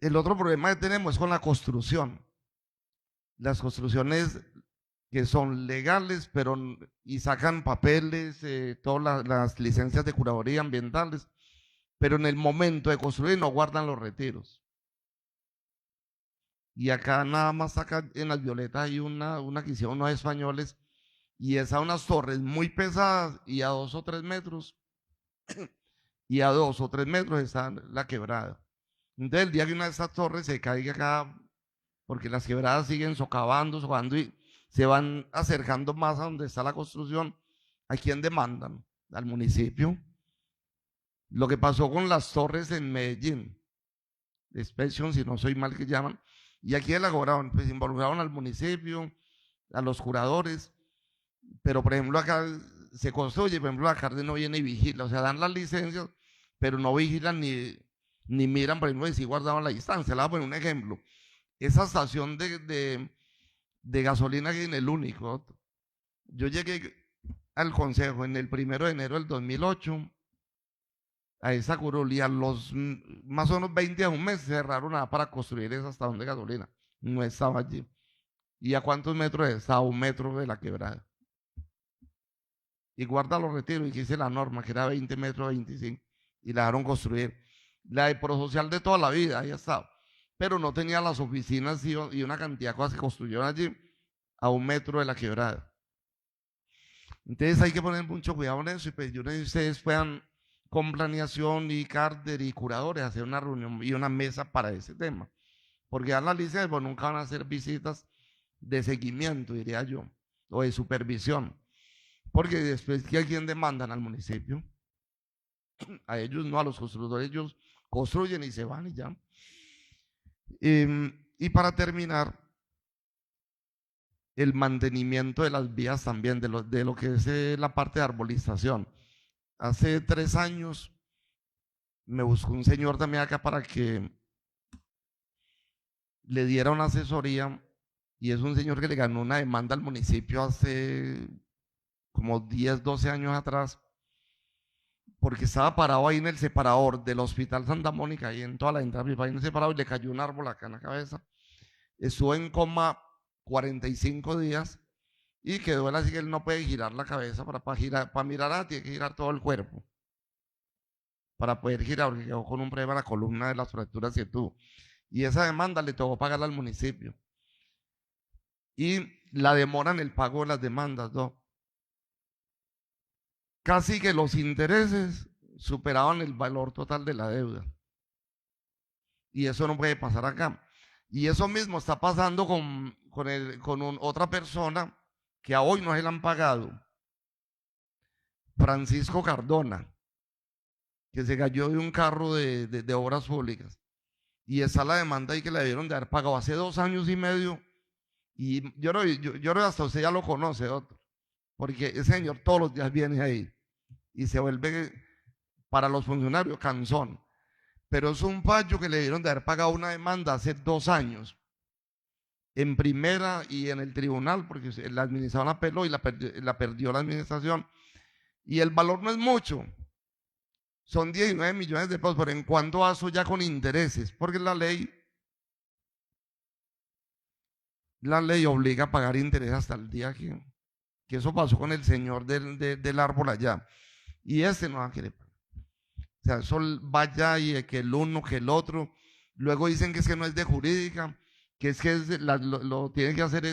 Speaker 10: El otro problema que tenemos es con la construcción. Las construcciones que son legales, y sacan papeles, todas las licencias de curaduría ambientales, pero en el momento de construir no guardan los retiros. Y acá nada más acá en las Violetas hay una que hicieron unos españoles, y es a unas torres muy pesadas y a 2 o 3 metros, y a 2 o 3 metros está la quebrada. Entonces el día que una de estas torres se caiga acá, porque las quebradas siguen socavando y se van acercando más a donde está la construcción, ¿a quién demandan? Al municipio. Lo que pasó con las torres en Medellín, Inspection, si no soy mal que llaman, y aquí elaboraron, pues involucraron al municipio, a los curadores, pero por ejemplo acá se construye, por ejemplo la Cárdenas no viene y vigila, o sea, dan las licencias, pero no vigilan ni miran, por ejemplo, si guardaban la distancia. Le voy a poner un ejemplo. Esa estación de gasolina que en el único, yo llegué al consejo en el 1 de enero del 2008, a esa curul, y a los más o menos 20 a un mes cerraron para construir esa estación de gasolina. No estaba allí. ¿Y a cuántos metros estaba? A 1 metro de la quebrada. Y guarda los retiros, y quise la norma, que era 20 metros, 25, y la dejaron construir. La de Prosocial de toda la vida, ahí estaba. Pero no tenía las oficinas y una cantidad de cosas que construyeron allí a 1 metro de la quebrada. Entonces hay que poner mucho cuidado en eso, y pues yo no sé si ustedes puedan, con planeación y Carter y curadores, hacer una reunión y una mesa para ese tema. Porque dan las licencias, pues nunca van a hacer visitas de seguimiento, diría yo, o de supervisión. Porque después, ¿a quién demandan? Al municipio. A ellos no, a los constructores. Ellos construyen y se van y ya. Y para terminar, el mantenimiento de las vías también, de lo que es la parte de arbolización. Hace 3 años me buscó un señor también acá para que le diera una asesoría, y es un señor que le ganó una demanda al municipio hace como 10, 12 años atrás, porque estaba parado ahí en el separador del Hospital Santa Mónica, ahí en toda la entrada, ahí en el separador, y le cayó un árbol acá en la cabeza. Estuvo en coma 45 días y quedó él así que él no puede girar la cabeza para mirar, tiene que girar todo el cuerpo para poder girar, porque quedó con un problema en la columna de las fracturas que tuvo. Y esa demanda le tocó pagarla al municipio. Y la demora en el pago de las demandas, ¿no? Casi que los intereses superaban el valor total de la deuda. Y eso no puede pasar acá. Y eso mismo está pasando con otra persona que a hoy no se le han pagado. Francisco Cardona, que se cayó de un carro de obras públicas. Y está la demanda ahí que le debieron de haber pagado hace 2 años y medio. Y yo creo hasta usted ya lo conoce, doctor, porque ese señor todos los días viene ahí y se vuelve para los funcionarios cansón. Pero es un fallo que le debieron de haber pagado una demanda hace 2 años, en primera y en el tribunal, porque la administración apeló y la perdió la administración. Y el valor no es mucho, son 19 millones de pesos, pero en cuanto a eso ya con intereses, porque la ley obliga a pagar interés hasta el día que eso pasó con el señor del árbol allá, y ese no va a querer pagar. O sea, eso vaya y que el uno, que el otro, luego dicen que es que no es de jurídica, que es que lo tiene que hacer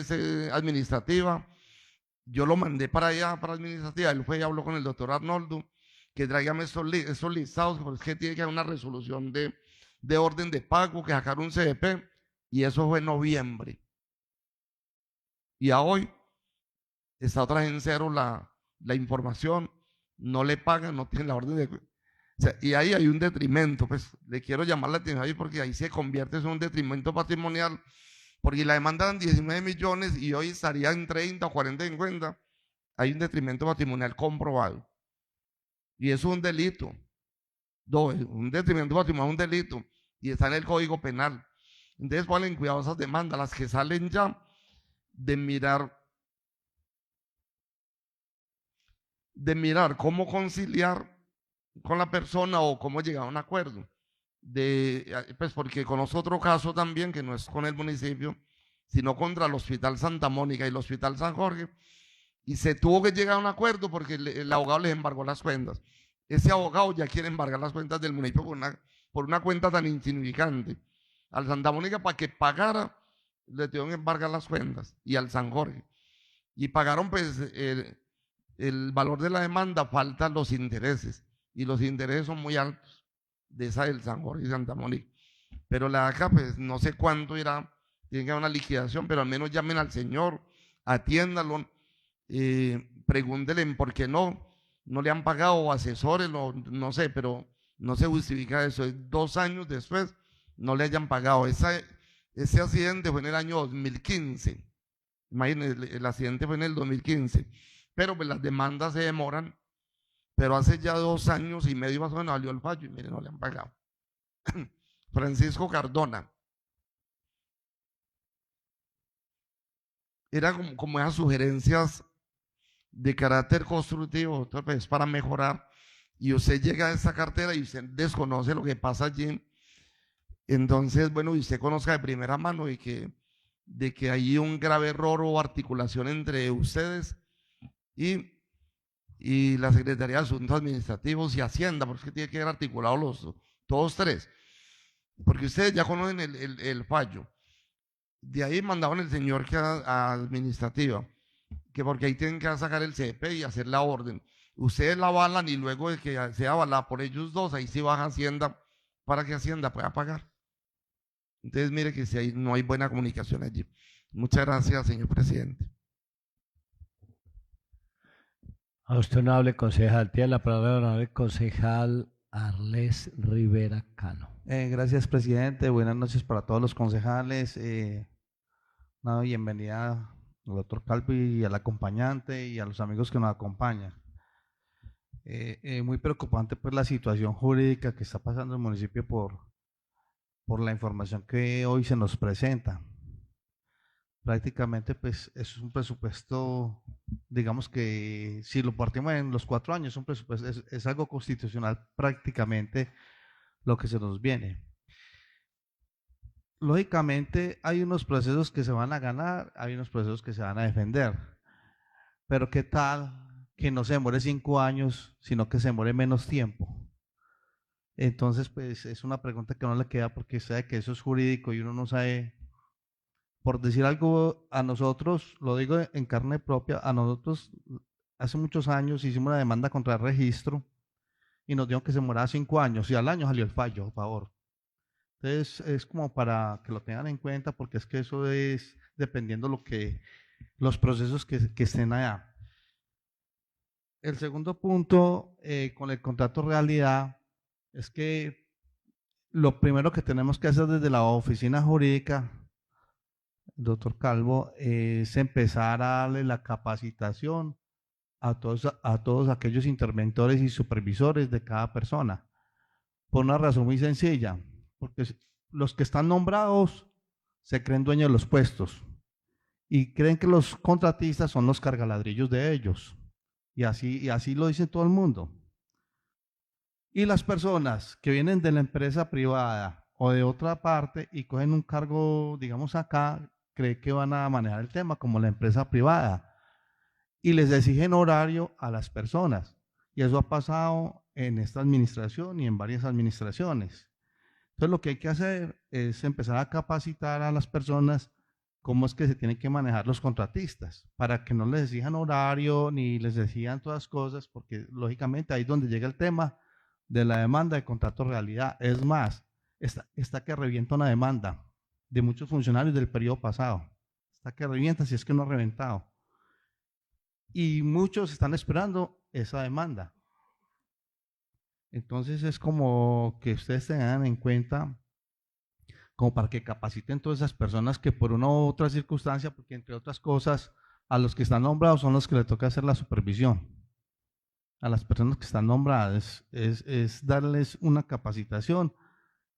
Speaker 10: administrativa. Yo lo mandé para allá, para administrativa, él fue y habló con el doctor Arnoldo, que tráigame esos listados, porque es que tiene que haber una resolución de orden de pago, que sacar un CDP, y eso fue en noviembre. Y a hoy está otra vez en cero la información, no le pagan, no tienen la orden de... O sea, y ahí hay un detrimento, pues le quiero llamar la atención ahí porque ahí se convierte en un detrimento patrimonial, porque la demanda eran 19 millones y hoy estaría en 30 o 40, 50, hay un detrimento patrimonial comprobado. Y eso es un delito. Un detrimento patrimonial es un delito y está en el Código Penal. Entonces ponen cuidado esas demandas, las que salen ya de mirar cómo conciliar con la persona o cómo llegar a un acuerdo. Pues porque conozco otro caso también que no es con el municipio, sino contra el Hospital Santa Mónica y el Hospital San Jorge, y se tuvo que llegar a un acuerdo porque el abogado les embargó las cuentas. Ese abogado ya quiere embargar las cuentas del municipio por una cuenta tan insignificante. Al Santa Mónica, para que pagara, le tuvieron que embargar las cuentas, y al San Jorge. Y pagaron pues el valor de la demanda, faltan los intereses, y los intereses son muy altos de esa del San Jorge y Santa Mónica. Pero la de acá, pues no sé cuánto irá, tiene que haber una liquidación, pero al menos llamen al señor, atiéndalo, pregúntenle por qué no le han pagado, o asesórenlo, no sé, pero no se justifica eso. 2 años después no le hayan pagado. Ese accidente fue en el año 2015. Imagínense, el accidente fue en el 2015. Pero pues las demandas se demoran. Pero hace ya 2 años y medio más o menos salió el fallo y miren, no le han pagado. Francisco Cardona. Era como esas sugerencias de carácter constructivo, pues, para mejorar. Y usted llega a esa cartera y usted desconoce lo que pasa allí. Entonces, bueno, y usted conozca de primera mano de que hay un grave error o articulación entre ustedes y la Secretaría de Asuntos Administrativos y Hacienda, porque es que tiene que haber articulado todos tres, porque ustedes ya conocen el fallo. De ahí mandaban el señor que a administrativa, que porque ahí tienen que sacar el CP y hacer la orden. Ustedes la avalan y luego de que sea avalada por ellos dos, ahí sí baja Hacienda para que Hacienda pueda pagar. Entonces, mire que si no hay buena comunicación allí. Muchas gracias, señor presidente.
Speaker 4: A usted, honorable concejal. Tiene la palabra el honorable concejal Arles Rivera Cano.
Speaker 11: Gracias, presidente. Buenas noches para todos los concejales. Una bienvenida al doctor Calvo y al acompañante y a los amigos que nos acompañan. Muy preocupante pues la situación jurídica que está pasando en el municipio por la información que hoy se nos presenta. Prácticamente pues es un presupuesto, digamos que si lo partimos en los 4 años, un presupuesto, es algo constitucional prácticamente lo que se nos viene. Lógicamente hay unos procesos que se van a ganar, hay unos procesos que se van a defender, pero ¿qué tal que no se demore 5 años, sino que se demore menos tiempo? Entonces, pues es una pregunta que no le queda porque sabe que eso es jurídico y uno no sabe, por decir algo, a nosotros, lo digo en carne propia, a nosotros hace muchos años hicimos una demanda contra el registro y nos dijeron que se demoraba 5 años y al año salió el fallo, por favor. Entonces, es como para que lo tengan en cuenta porque es que eso es dependiendo los procesos que estén allá. El segundo punto, con el contrato realidad, es que lo primero que tenemos que hacer desde la oficina jurídica, doctor Calvo, es empezar a darle la capacitación a todos aquellos interventores y supervisores de cada persona, por una razón muy sencilla, porque los que están nombrados se creen dueños de los puestos y creen que los contratistas son los cargaladrillos de ellos, y así lo dice todo el mundo. Y las personas que vienen de la empresa privada o de otra parte y cogen un cargo, digamos acá, creen que van a manejar el tema como la empresa privada y les exigen horario a las personas. Y eso ha pasado en esta administración y en varias administraciones. Entonces lo que hay que hacer es empezar a capacitar a las personas cómo es que se tienen que manejar los contratistas, para que no les exijan horario ni les exijan todas cosas, porque lógicamente ahí es donde llega el tema de la demanda de contrato realidad. Es más, está que revienta una demanda de muchos funcionarios del periodo pasado. Está que revienta si es que no ha reventado. y muchos están esperando esa demanda. Entonces es como que ustedes tengan en cuenta, como para que capaciten todas esas personas que por una u otra circunstancia, porque entre otras cosas, a los que están nombrados son los que le toca hacer la supervisión. A las personas que están nombradas es darles una capacitación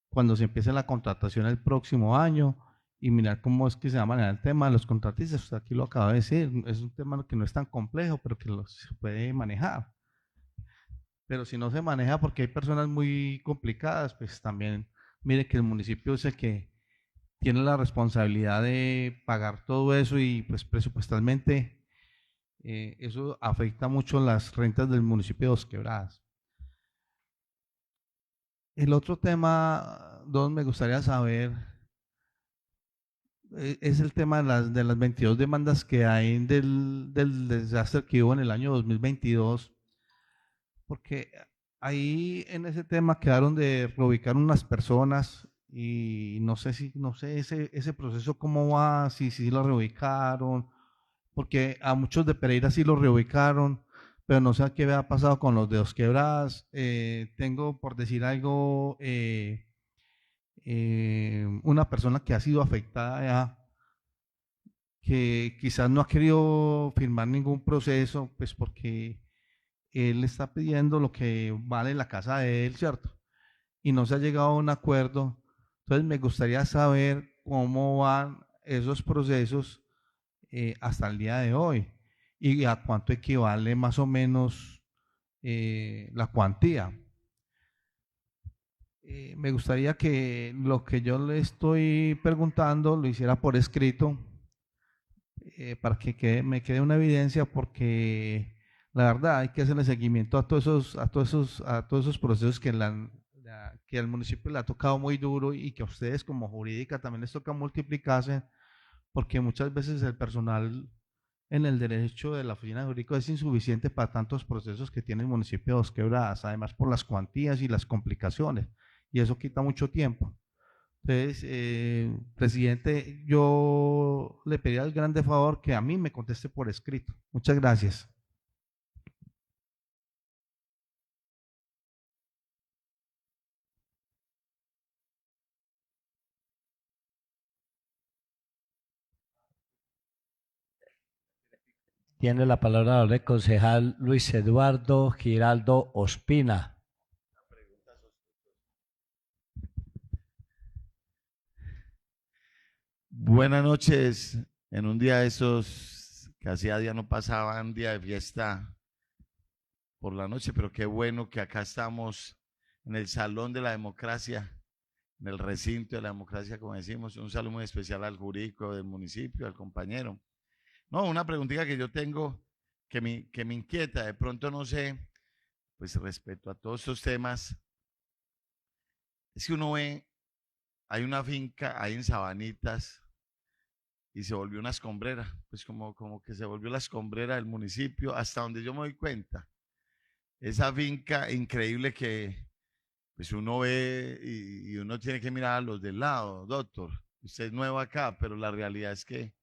Speaker 11: cuando se empiece la contratación el próximo año y mirar cómo es que se va a manejar el tema de los contratistas. Usted aquí lo acaba de decir, es un tema que no es tan complejo, pero que se puede manejar. Pero si no se maneja porque hay personas muy complicadas, pues también mire que el municipio es el que tiene la responsabilidad de pagar todo eso y pues presupuestalmente eso afecta mucho las rentas del municipio de Dos Quebradas. El otro tema, Don, me gustaría saber, es el tema de las 22 demandas que hay del desastre que hubo en el año 2022, porque ahí en ese tema quedaron de reubicar unas personas y no sé ese proceso cómo va, si lo reubicaron, porque a muchos de Pereira sí los reubicaron, pero no sé qué ha pasado con los de Dos Quebradas. Tengo, por decir algo, una persona que ha sido afectada ya, que quizás no ha querido firmar ningún proceso, pues porque él está pidiendo lo que vale la casa de él, ¿cierto? Y no se ha llegado a un acuerdo. Entonces me gustaría saber cómo van esos procesos hasta el día de hoy y a cuánto equivale más o menos la cuantía. Me gustaría que lo que yo le estoy preguntando lo hiciera por escrito para que me quede una evidencia, porque la verdad hay que hacerle seguimiento a todos esos procesos que al municipio le ha tocado muy duro y que a ustedes como jurídica también les toca multiplicarse, porque muchas veces el personal en el derecho de la oficina jurídica es insuficiente para tantos procesos que tiene el municipio de Dos Quebradas, además por las cuantías y las complicaciones, y eso quita mucho tiempo. Entonces, presidente, yo le pediría el grande favor que a mí me conteste por escrito. Muchas gracias.
Speaker 4: Tiene la palabra el concejal Luis Eduardo Giraldo Ospina.
Speaker 6: Buenas noches. En un día de esos que hacía día no pasaban, día de fiesta por la noche, pero qué bueno que acá estamos en el Salón de la Democracia, en el recinto de la democracia, como decimos. Un saludo muy especial al jurídico del municipio, al compañero. No, una preguntita que yo tengo que me inquieta, de pronto no sé, pues respecto a todos estos temas, es que uno ve, hay una finca ahí en Sabanitas y se volvió una escombrera, pues como que se volvió la escombrera del municipio, hasta donde yo me doy cuenta. Esa finca increíble que pues uno ve y uno tiene que mirar a los del lado. Doctor, usted es nuevo acá, pero la realidad es que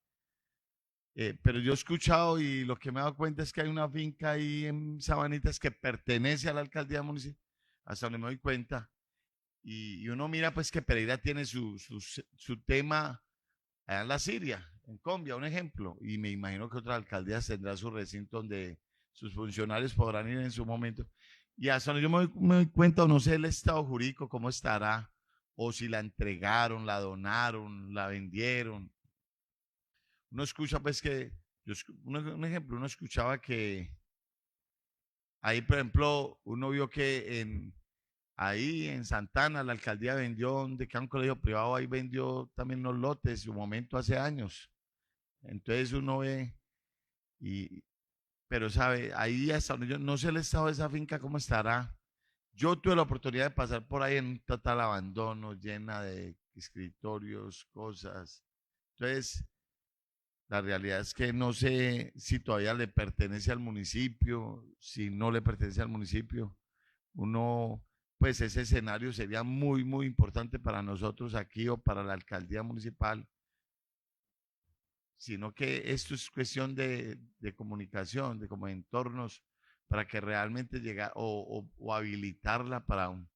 Speaker 6: pero yo he escuchado y lo que me he dado cuenta es que hay una finca ahí en Sabanitas que pertenece a la alcaldía municipal, hasta donde me doy cuenta. Y uno mira pues que Pereira tiene su tema allá en la Siria, en Colombia, un ejemplo. Y me imagino que otras alcaldías tendrán su recinto donde sus funcionarios podrán ir en su momento. Y hasta donde yo me doy cuenta, o no sé el estado jurídico cómo estará, o si la entregaron, la donaron, la vendieron. Uno escucha pues que, un ejemplo, uno escuchaba que ahí, por ejemplo, uno vio que ahí en Santana la alcaldía vendió, donde queda un colegio privado, ahí vendió también unos lotes en su momento hace años. Entonces uno ve, pero sabe, ahí hasta donde yo no sé el estado de esa finca cómo estará. Yo tuve la oportunidad de pasar por ahí en un total abandono, llena de escritorios, cosas. Entonces, la realidad es que no sé si todavía le pertenece al municipio, si no le pertenece al municipio. Pues ese escenario sería muy, muy importante para nosotros aquí o para la alcaldía municipal. sino que esto es cuestión de comunicación, de como entornos, para que realmente llegue o habilitarla para un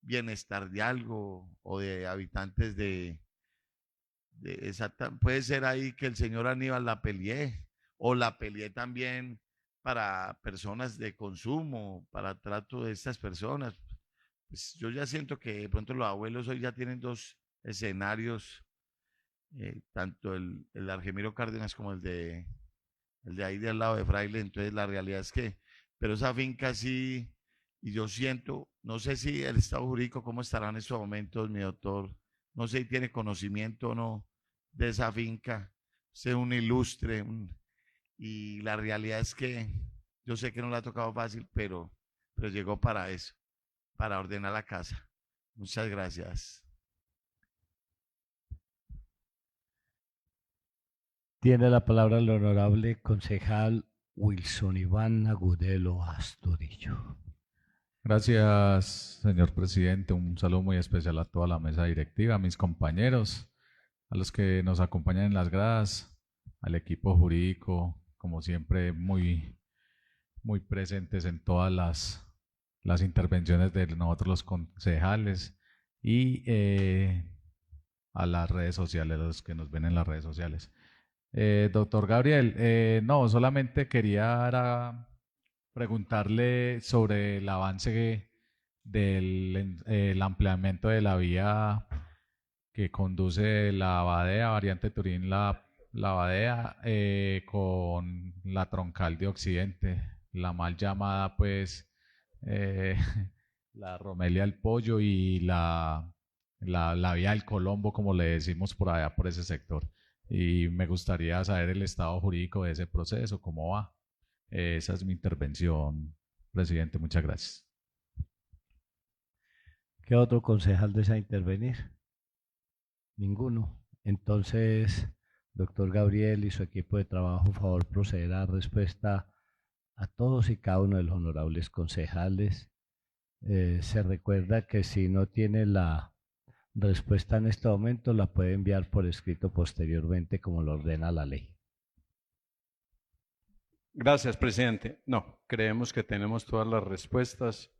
Speaker 6: bienestar de algo o de habitantes puede ser ahí que el señor Aníbal la peleé, o la peleé también para personas de consumo, para trato de estas personas. Pues yo ya siento que de pronto los abuelos hoy ya tienen dos escenarios, tanto el Argemiro Cárdenas como el de ahí de al lado de Fraile. Entonces la realidad es que, pero esa finca sí, y yo siento, no sé si el estado jurídico cómo estará en estos momentos, mi doctor, no sé si tiene conocimiento o no de esa finca, usted es un ilustre, y la realidad es que yo sé que no le ha tocado fácil, pero llegó para eso, para ordenar la casa. Muchas gracias.
Speaker 4: Tiene la palabra el honorable concejal Wilson Iván Agudelo Astudillo.
Speaker 12: Gracias, señor presidente. Un saludo muy especial a toda la mesa directiva, a mis compañeros, a los que nos acompañan en las gradas, al equipo jurídico, como siempre, muy presentes en todas las intervenciones de nosotros los concejales, y a las redes sociales, a los que nos ven en las redes sociales. Doctor Gabriel, no, solamente quería preguntarle sobre el avance del ampliamiento de la vía que conduce de la Badea, variante Turín, la Badea, con la troncal de Occidente, la mal llamada pues la Romelia del Pollo y la vía del Colombo, como le decimos por allá, por ese sector. Y me gustaría saber el estado jurídico de ese proceso, cómo va. Esa es mi intervención, presidente. Muchas gracias.
Speaker 4: ¿Qué otro concejal desea intervenir? Ninguno. Entonces, doctor Gabriel y su equipo de trabajo, por favor, proceder a respuesta a todos y cada uno de los honorables concejales. Se recuerda que si no tiene la respuesta en este momento, la puede enviar por escrito posteriormente, como lo ordena la ley.
Speaker 9: Gracias, presidente. No, creemos que tenemos todas las respuestas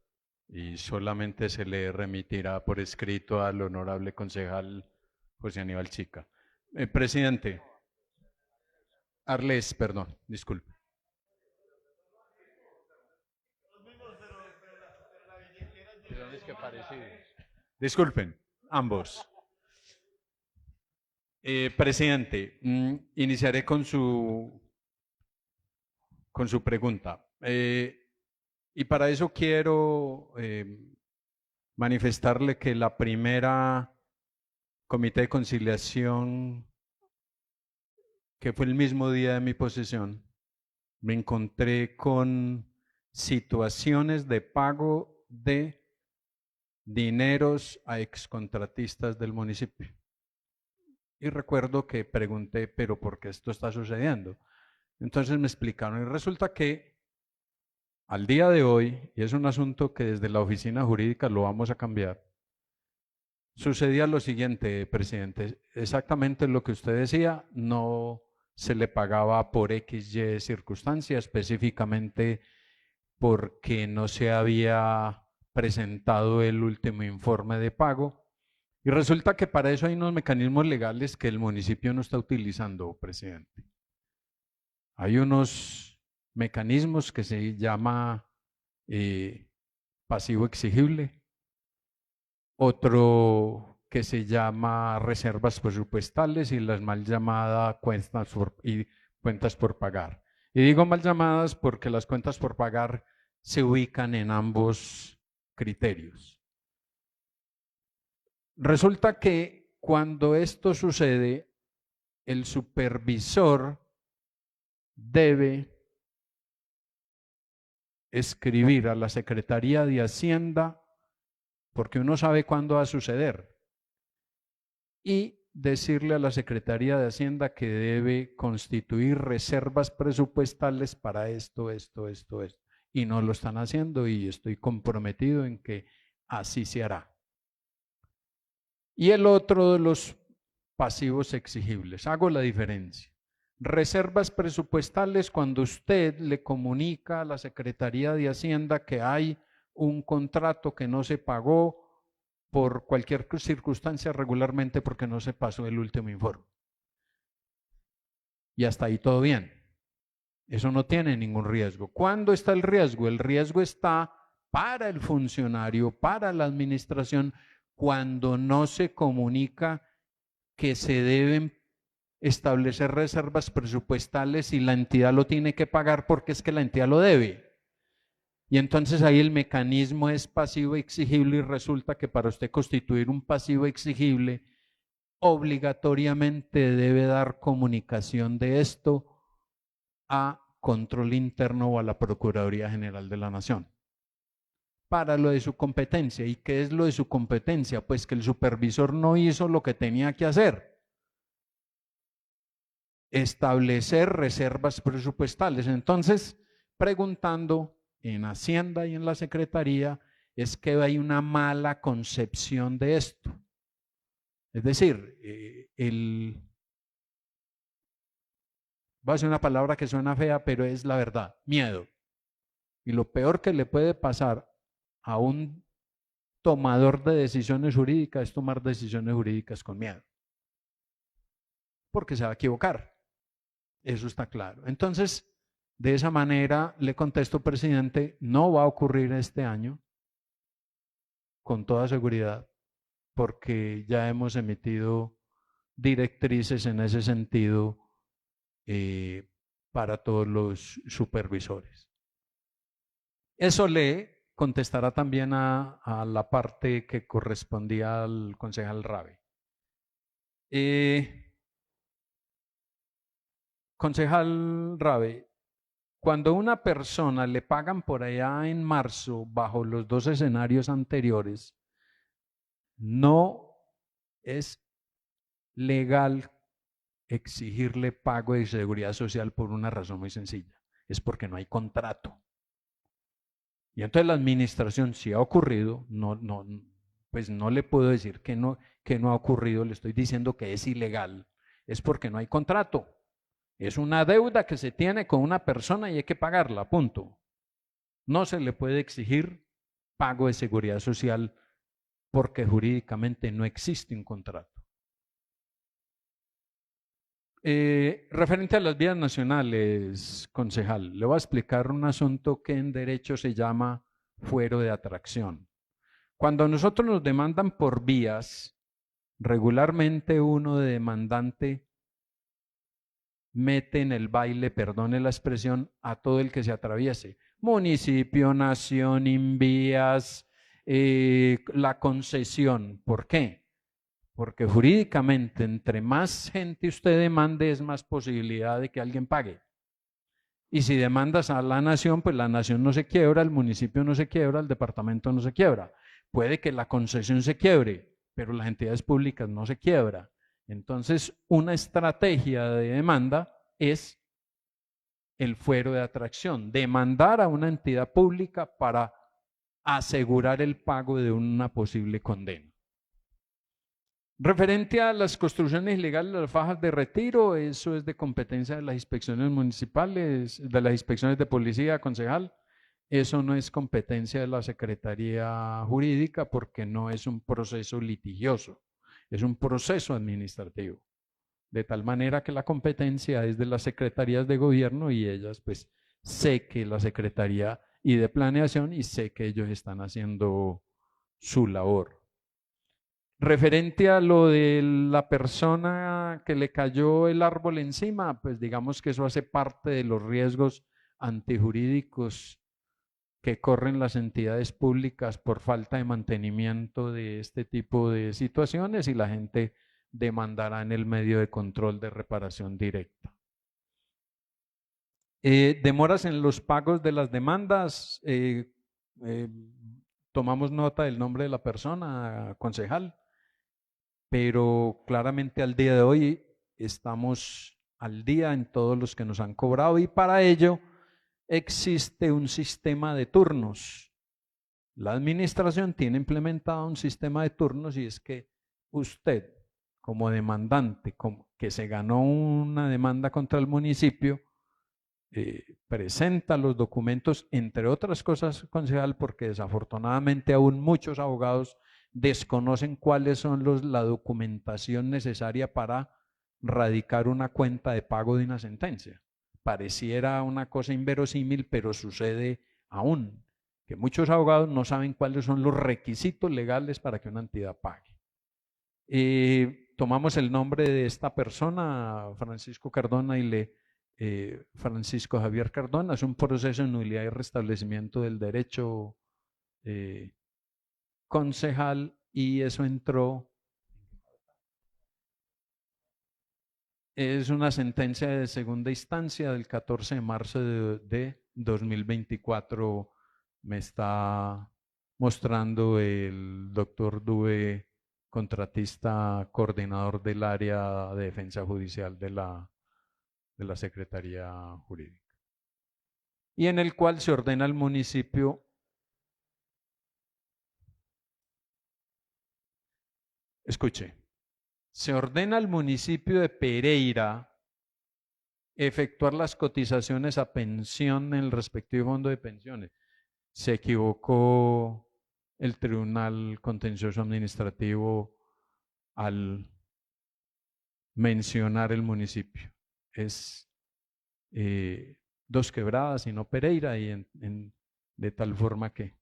Speaker 9: y solamente se le remitirá por escrito al honorable concejal José Aníbal Chica. Presidente, Arles, perdón, disculpe. Disculpen, ambos. Presidente, iniciaré con su pregunta. Y para eso quiero manifestarle que la primera comité de conciliación, que fue el mismo día de mi posesión, me encontré con situaciones de pago de dineros a excontratistas del municipio. Y recuerdo que pregunté, ¿pero por qué esto está sucediendo? Entonces me explicaron y resulta que al día de hoy, y es un asunto que desde la oficina jurídica lo vamos a cambiar, sucedía lo siguiente, presidente, exactamente lo que usted decía, no se le pagaba por XY circunstancia, específicamente porque no se había presentado el último informe de pago, y resulta que para eso hay unos mecanismos legales que el municipio no está utilizando, presidente. Hay unos mecanismos que se llama pasivo exigible, otro que se llama reservas presupuestales y las mal llamadas cuentas por pagar. Y digo mal llamadas porque las cuentas por pagar se ubican en ambos criterios. Resulta que cuando esto sucede, el supervisor debe escribir a la Secretaría de Hacienda, porque uno sabe cuándo va a suceder, y decirle a la Secretaría de Hacienda que debe constituir reservas presupuestales para esto, y no lo están haciendo, y estoy comprometido en que así se hará. Y el otro de los pasivos exigibles, hago la diferencia. Reservas presupuestales cuando usted le comunica a la Secretaría de Hacienda que hay un contrato que no se pagó por cualquier circunstancia regularmente porque no se pasó el último informe. Y hasta ahí todo bien. Eso no tiene ningún riesgo. ¿Cuándo está el riesgo? El riesgo está para el funcionario, para la administración, cuando no se comunica que se deben establecer reservas presupuestales y la entidad lo tiene que pagar porque es que la entidad lo debe. Y entonces ahí el mecanismo es pasivo exigible y resulta que para usted constituir un pasivo exigible, obligatoriamente debe dar comunicación de esto a Control Interno o a la Procuraduría General de la Nación para lo de su competencia. ¿Y qué es lo de su competencia? Pues que el supervisor no hizo lo que tenía que hacer. Establecer reservas presupuestales. Entonces, preguntando en Hacienda y en la Secretaría, es que hay una mala concepción de esto. Es decir, va a ser una palabra que suena fea, pero es la verdad, miedo. Y lo peor que le puede pasar a un tomador de decisiones jurídicas es tomar decisiones jurídicas con miedo. Porque se va a equivocar. Eso está claro. Entonces, de esa manera le contesto, presidente, no va a ocurrir este año, con toda seguridad, porque ya hemos emitido directrices en ese sentido para todos los supervisores. Eso le contestará también a la parte que correspondía al concejal Rabe. Concejal Rabe, cuando a una persona le pagan por allá en marzo bajo los dos escenarios anteriores, no es legal exigirle pago de seguridad social por una razón muy sencilla, es porque no hay contrato. Y entonces la administración, si ha ocurrido, pues no le puedo decir que no ha ocurrido, le estoy diciendo que es ilegal, es porque no hay contrato. Es una deuda que se tiene con una persona y hay que pagarla, punto. No se le puede exigir pago de seguridad social porque jurídicamente no existe un contrato. Referente a las vías nacionales, concejal, le voy a explicar un asunto que en derecho se llama fuero de atracción. Cuando nosotros nos demandan por vías, regularmente uno de demandante mete en el baile, perdone la expresión, a todo el que se atraviese. Municipio, nación, invías, la concesión. ¿Por qué? Porque jurídicamente, entre más gente usted demande, es más posibilidad de que alguien pague. Y si demandas a la nación, pues la nación no se quiebra, el municipio no se quiebra, el departamento no se quiebra. Puede que la concesión se quiebre, pero las entidades públicas no se quiebran. Entonces, una estrategia de demanda es el fuero de atracción, demandar a una entidad pública para asegurar el pago de una posible condena. Referente a las construcciones ilegales de las fajas de retiro, eso es de competencia de las inspecciones municipales, de las inspecciones de policía, concejal. Eso no es competencia de la Secretaría Jurídica porque no es un proceso litigioso. Es un proceso administrativo, de tal manera que la competencia es de las secretarías de gobierno y ellas, pues, sé que la Secretaría y de Planeación y sé que ellos están haciendo su labor. Referente a lo de la persona que le cayó el árbol encima, pues digamos que eso hace parte de los riesgos antijurídicos que corren las entidades públicas por falta de mantenimiento de este tipo de situaciones y la gente demandará en el medio de control de reparación directa. Demoras en los pagos de las demandas, tomamos nota del nombre de la persona, concejal, pero claramente al día de hoy estamos al día en todos los que nos han cobrado y para ello existe un sistema de turnos. La administración tiene implementado un sistema de turnos y es que usted, como demandante, que se ganó una demanda contra el municipio, presenta los documentos, entre otras cosas, concejal, porque desafortunadamente aún muchos abogados desconocen cuáles son la documentación necesaria para radicar una cuenta de pago de una sentencia. Pareciera una cosa inverosímil, pero sucede aún, que muchos abogados no saben cuáles son los requisitos legales para que una entidad pague. Tomamos el nombre de esta persona, Francisco Cardona, Francisco Javier Cardona. Es un proceso de nulidad y restablecimiento del derecho concejal, y eso entró. Es una sentencia de segunda instancia del 14 de marzo de 2024. Me está mostrando el doctor Dube, contratista coordinador del área de defensa judicial de la Secretaría Jurídica, y en el cual se ordena al municipio se ordena al municipio de Pereira efectuar las cotizaciones a pensión en el respectivo fondo de pensiones. Se equivocó el Tribunal Contencioso Administrativo al mencionar el municipio. Es Dos Quebradas y no Pereira, y de tal forma que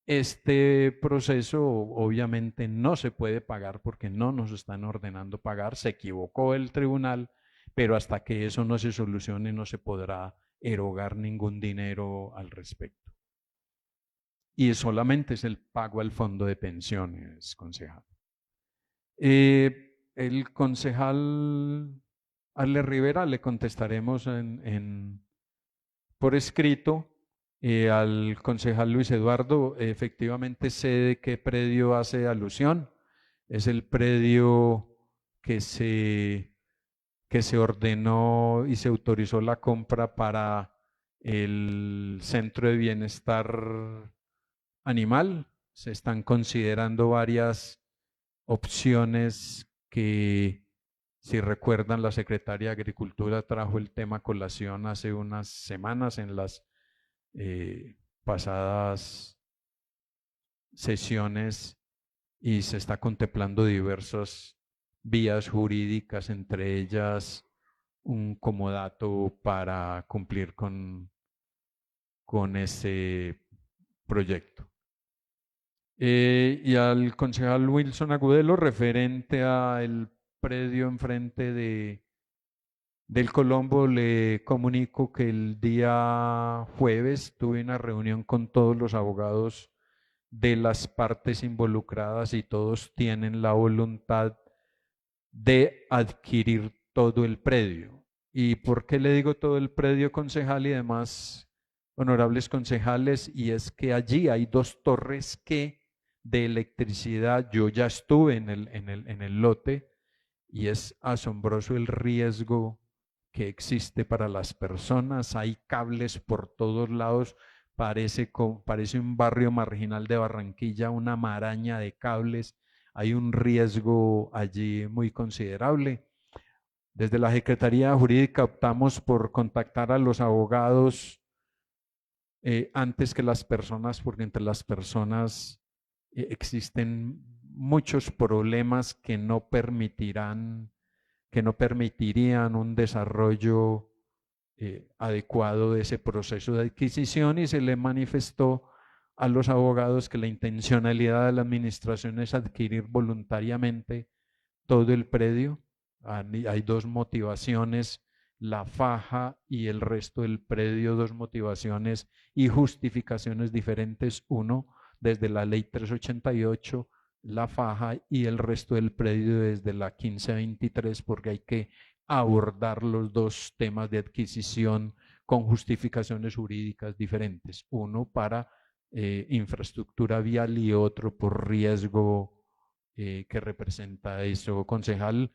Speaker 9: este proceso obviamente no se puede pagar porque no nos están ordenando pagar. Se equivocó el tribunal, pero hasta que eso no se solucione no se podrá erogar ningún dinero al respecto. Y solamente es el pago al fondo de pensiones, concejal. El concejal Ale Rivera le contestaremos por escrito. Al concejal Luis Eduardo, efectivamente sé de qué predio hace alusión. Es el predio que se ordenó y se autorizó la compra para el Centro de Bienestar Animal. Se están considerando varias opciones que, si recuerdan, la Secretaría de Agricultura trajo el tema a colación hace unas semanas en las pasadas sesiones, y se está contemplando diversas vías jurídicas, entre ellas un comodato para cumplir con ese proyecto. Y al concejal Wilson Agudelo, referente al predio enfrente del Colombo, le comunico que el día jueves tuve una reunión con todos los abogados de las partes involucradas y todos tienen la voluntad de adquirir todo el predio. ¿Y por qué le digo todo el predio, concejal y demás honorables concejales? Y es que allí hay 2 torres de electricidad. Yo ya estuve en el lote y es asombroso el riesgo que existe para las personas. Hay cables por todos lados, parece un barrio marginal de Barranquilla, una maraña de cables. Hay un riesgo allí muy considerable. Desde la Secretaría Jurídica optamos por contactar a los abogados antes que las personas, porque entre las personas existen muchos problemas que no permitirían un desarrollo adecuado de ese proceso de adquisición, y se le manifestó a los abogados que la intencionalidad de la administración es adquirir voluntariamente todo el predio. Hay 2 motivaciones, la faja y el resto del predio, 2 motivaciones y justificaciones diferentes. Uno, desde la ley 388, la faja, y el resto del predio desde la 1523, porque hay que abordar los 2 temas de adquisición con justificaciones jurídicas diferentes. Uno para infraestructura vial y otro por riesgo que representa eso. Concejal,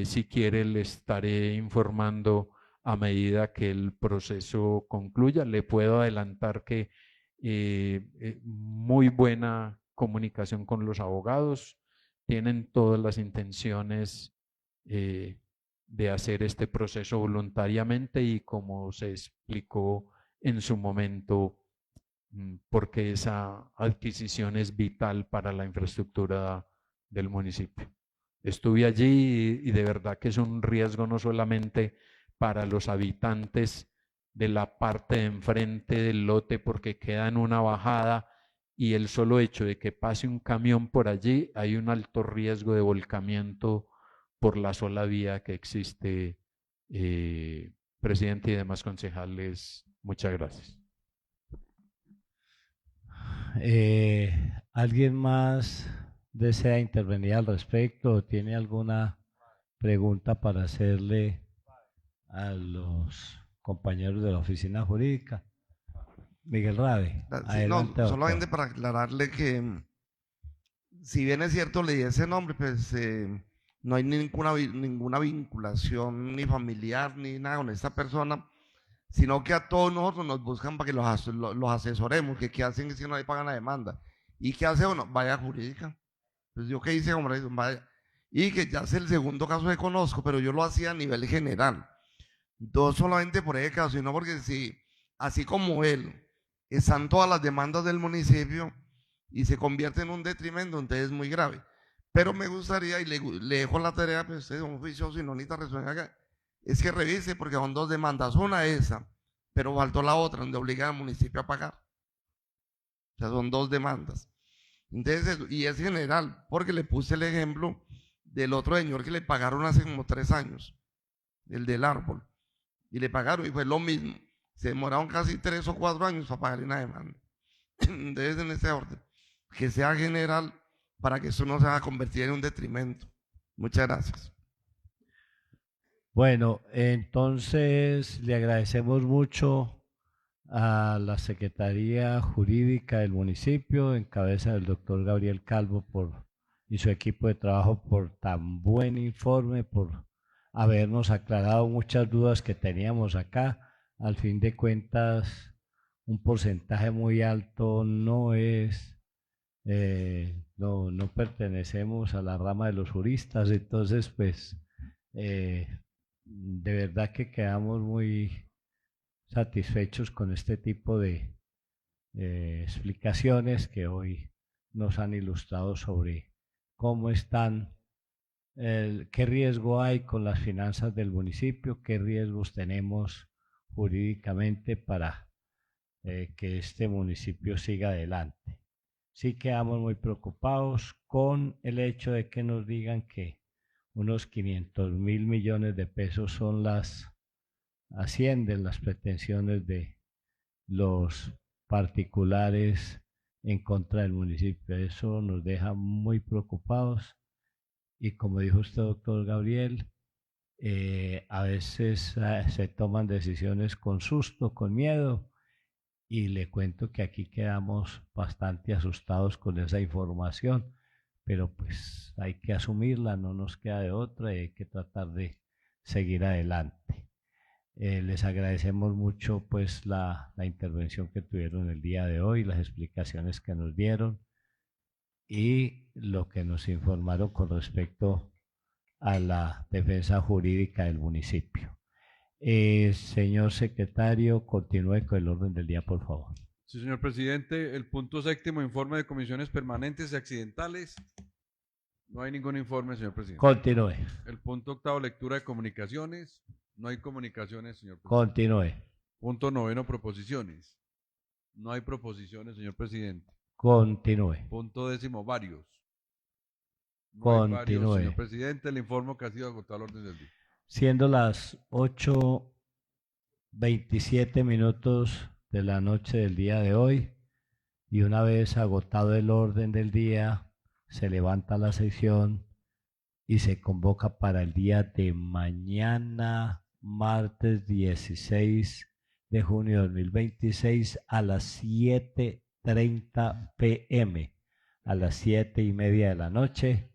Speaker 9: si quiere le estaré informando a medida que el proceso concluya. Le puedo adelantar que muy buena comunicación con los abogados. tienen todas las intenciones de hacer este proceso voluntariamente y como se explicó en su momento, porque esa adquisición es vital para la infraestructura del municipio. Estuve allí y de verdad que es un riesgo no solamente para los habitantes de la parte de enfrente del lote porque queda en una bajada y el solo hecho de que pase un camión por allí hay un alto riesgo de volcamiento por la sola vía que existe. Presidente y demás concejales, muchas gracias.
Speaker 4: ¿Alguien más desea intervenir al respecto o tiene alguna pregunta para hacerle a los compañeros de la oficina jurídica? Miguel Rabe, adelante.
Speaker 10: No, solamente para aclararle que si bien es cierto le di ese nombre, pues no hay ninguna vinculación ni familiar ni nada con esta persona, sino que a todos nosotros nos buscan para que los asesoremos, que qué hacen si no le pagan la demanda. ¿Y qué hace uno? Vaya jurídica. Pues yo qué hice, hombre, vaya. Y que ya es el segundo caso que conozco, pero yo lo hacía a nivel general. No solamente por ese caso, sino porque si, así como él, están todas las demandas del municipio y se convierte en un detrimento, entonces es muy grave. Pero me gustaría, y le dejo la tarea, pues usted es un juicioso y no necesita resolver acá, es que revise, porque son dos demandas, una esa, pero faltó la otra, donde obliga al municipio a pagar. O sea, son dos demandas. Entonces, y es general, porque le puse el ejemplo del otro señor que le pagaron hace como 3 años, el del árbol, y le pagaron y fue lo mismo. Se demoraron casi 3 o 4 años para pagar una demanda. Entonces, en ese orden, que sea general para que eso no se vaya a convertir en un detrimento. Muchas gracias.
Speaker 4: Bueno, entonces le agradecemos mucho a la Secretaría Jurídica del municipio, en cabeza del doctor Gabriel Calvo y su equipo de trabajo por tan buen informe, por habernos aclarado muchas dudas que teníamos acá. Al fin de cuentas, un porcentaje muy alto no pertenecemos a la rama de los juristas, entonces pues de verdad que quedamos muy satisfechos con este tipo de explicaciones que hoy nos han ilustrado sobre cómo están, qué riesgo hay con las finanzas del municipio, qué riesgos tenemos jurídicamente para que este municipio siga adelante. Sí quedamos muy preocupados con el hecho de que nos digan que unos 500.000 millones de pesos ascienden las pretensiones de los particulares en contra del municipio. Eso nos deja muy preocupados y como dijo usted, doctor Gabriel, a veces se toman decisiones con susto, con miedo, y le cuento que aquí quedamos bastante asustados con esa información, pero pues hay que asumirla, no nos queda de otra y hay que tratar de seguir adelante. Les agradecemos mucho pues la intervención que tuvieron el día de hoy, las explicaciones que nos dieron y lo que nos informaron con respecto a la defensa jurídica del municipio. Señor secretario, continúe con el orden del día, por favor.
Speaker 1: Sí, señor presidente. El punto 7º, informe de comisiones permanentes y accidentales. No hay ningún informe, señor presidente.
Speaker 4: Continúe.
Speaker 1: El punto 8º, lectura de comunicaciones. No hay comunicaciones, señor presidente.
Speaker 4: Continúe.
Speaker 1: Punto 9º, proposiciones. No hay proposiciones, señor presidente.
Speaker 4: Continúe.
Speaker 1: Punto 10º, varios. No
Speaker 4: Continúe.
Speaker 1: hay varios, señor presidente. Le informo que ha sido agotado el orden del día.
Speaker 4: Siendo las 8:27 minutos de la noche del día de hoy, y una vez agotado el orden del día, se levanta la sesión y se convoca para el día de mañana, martes 16 de junio de 2026, a las 7:30 p.m., a las 7:30 de la noche.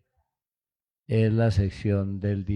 Speaker 4: Es la sección del día.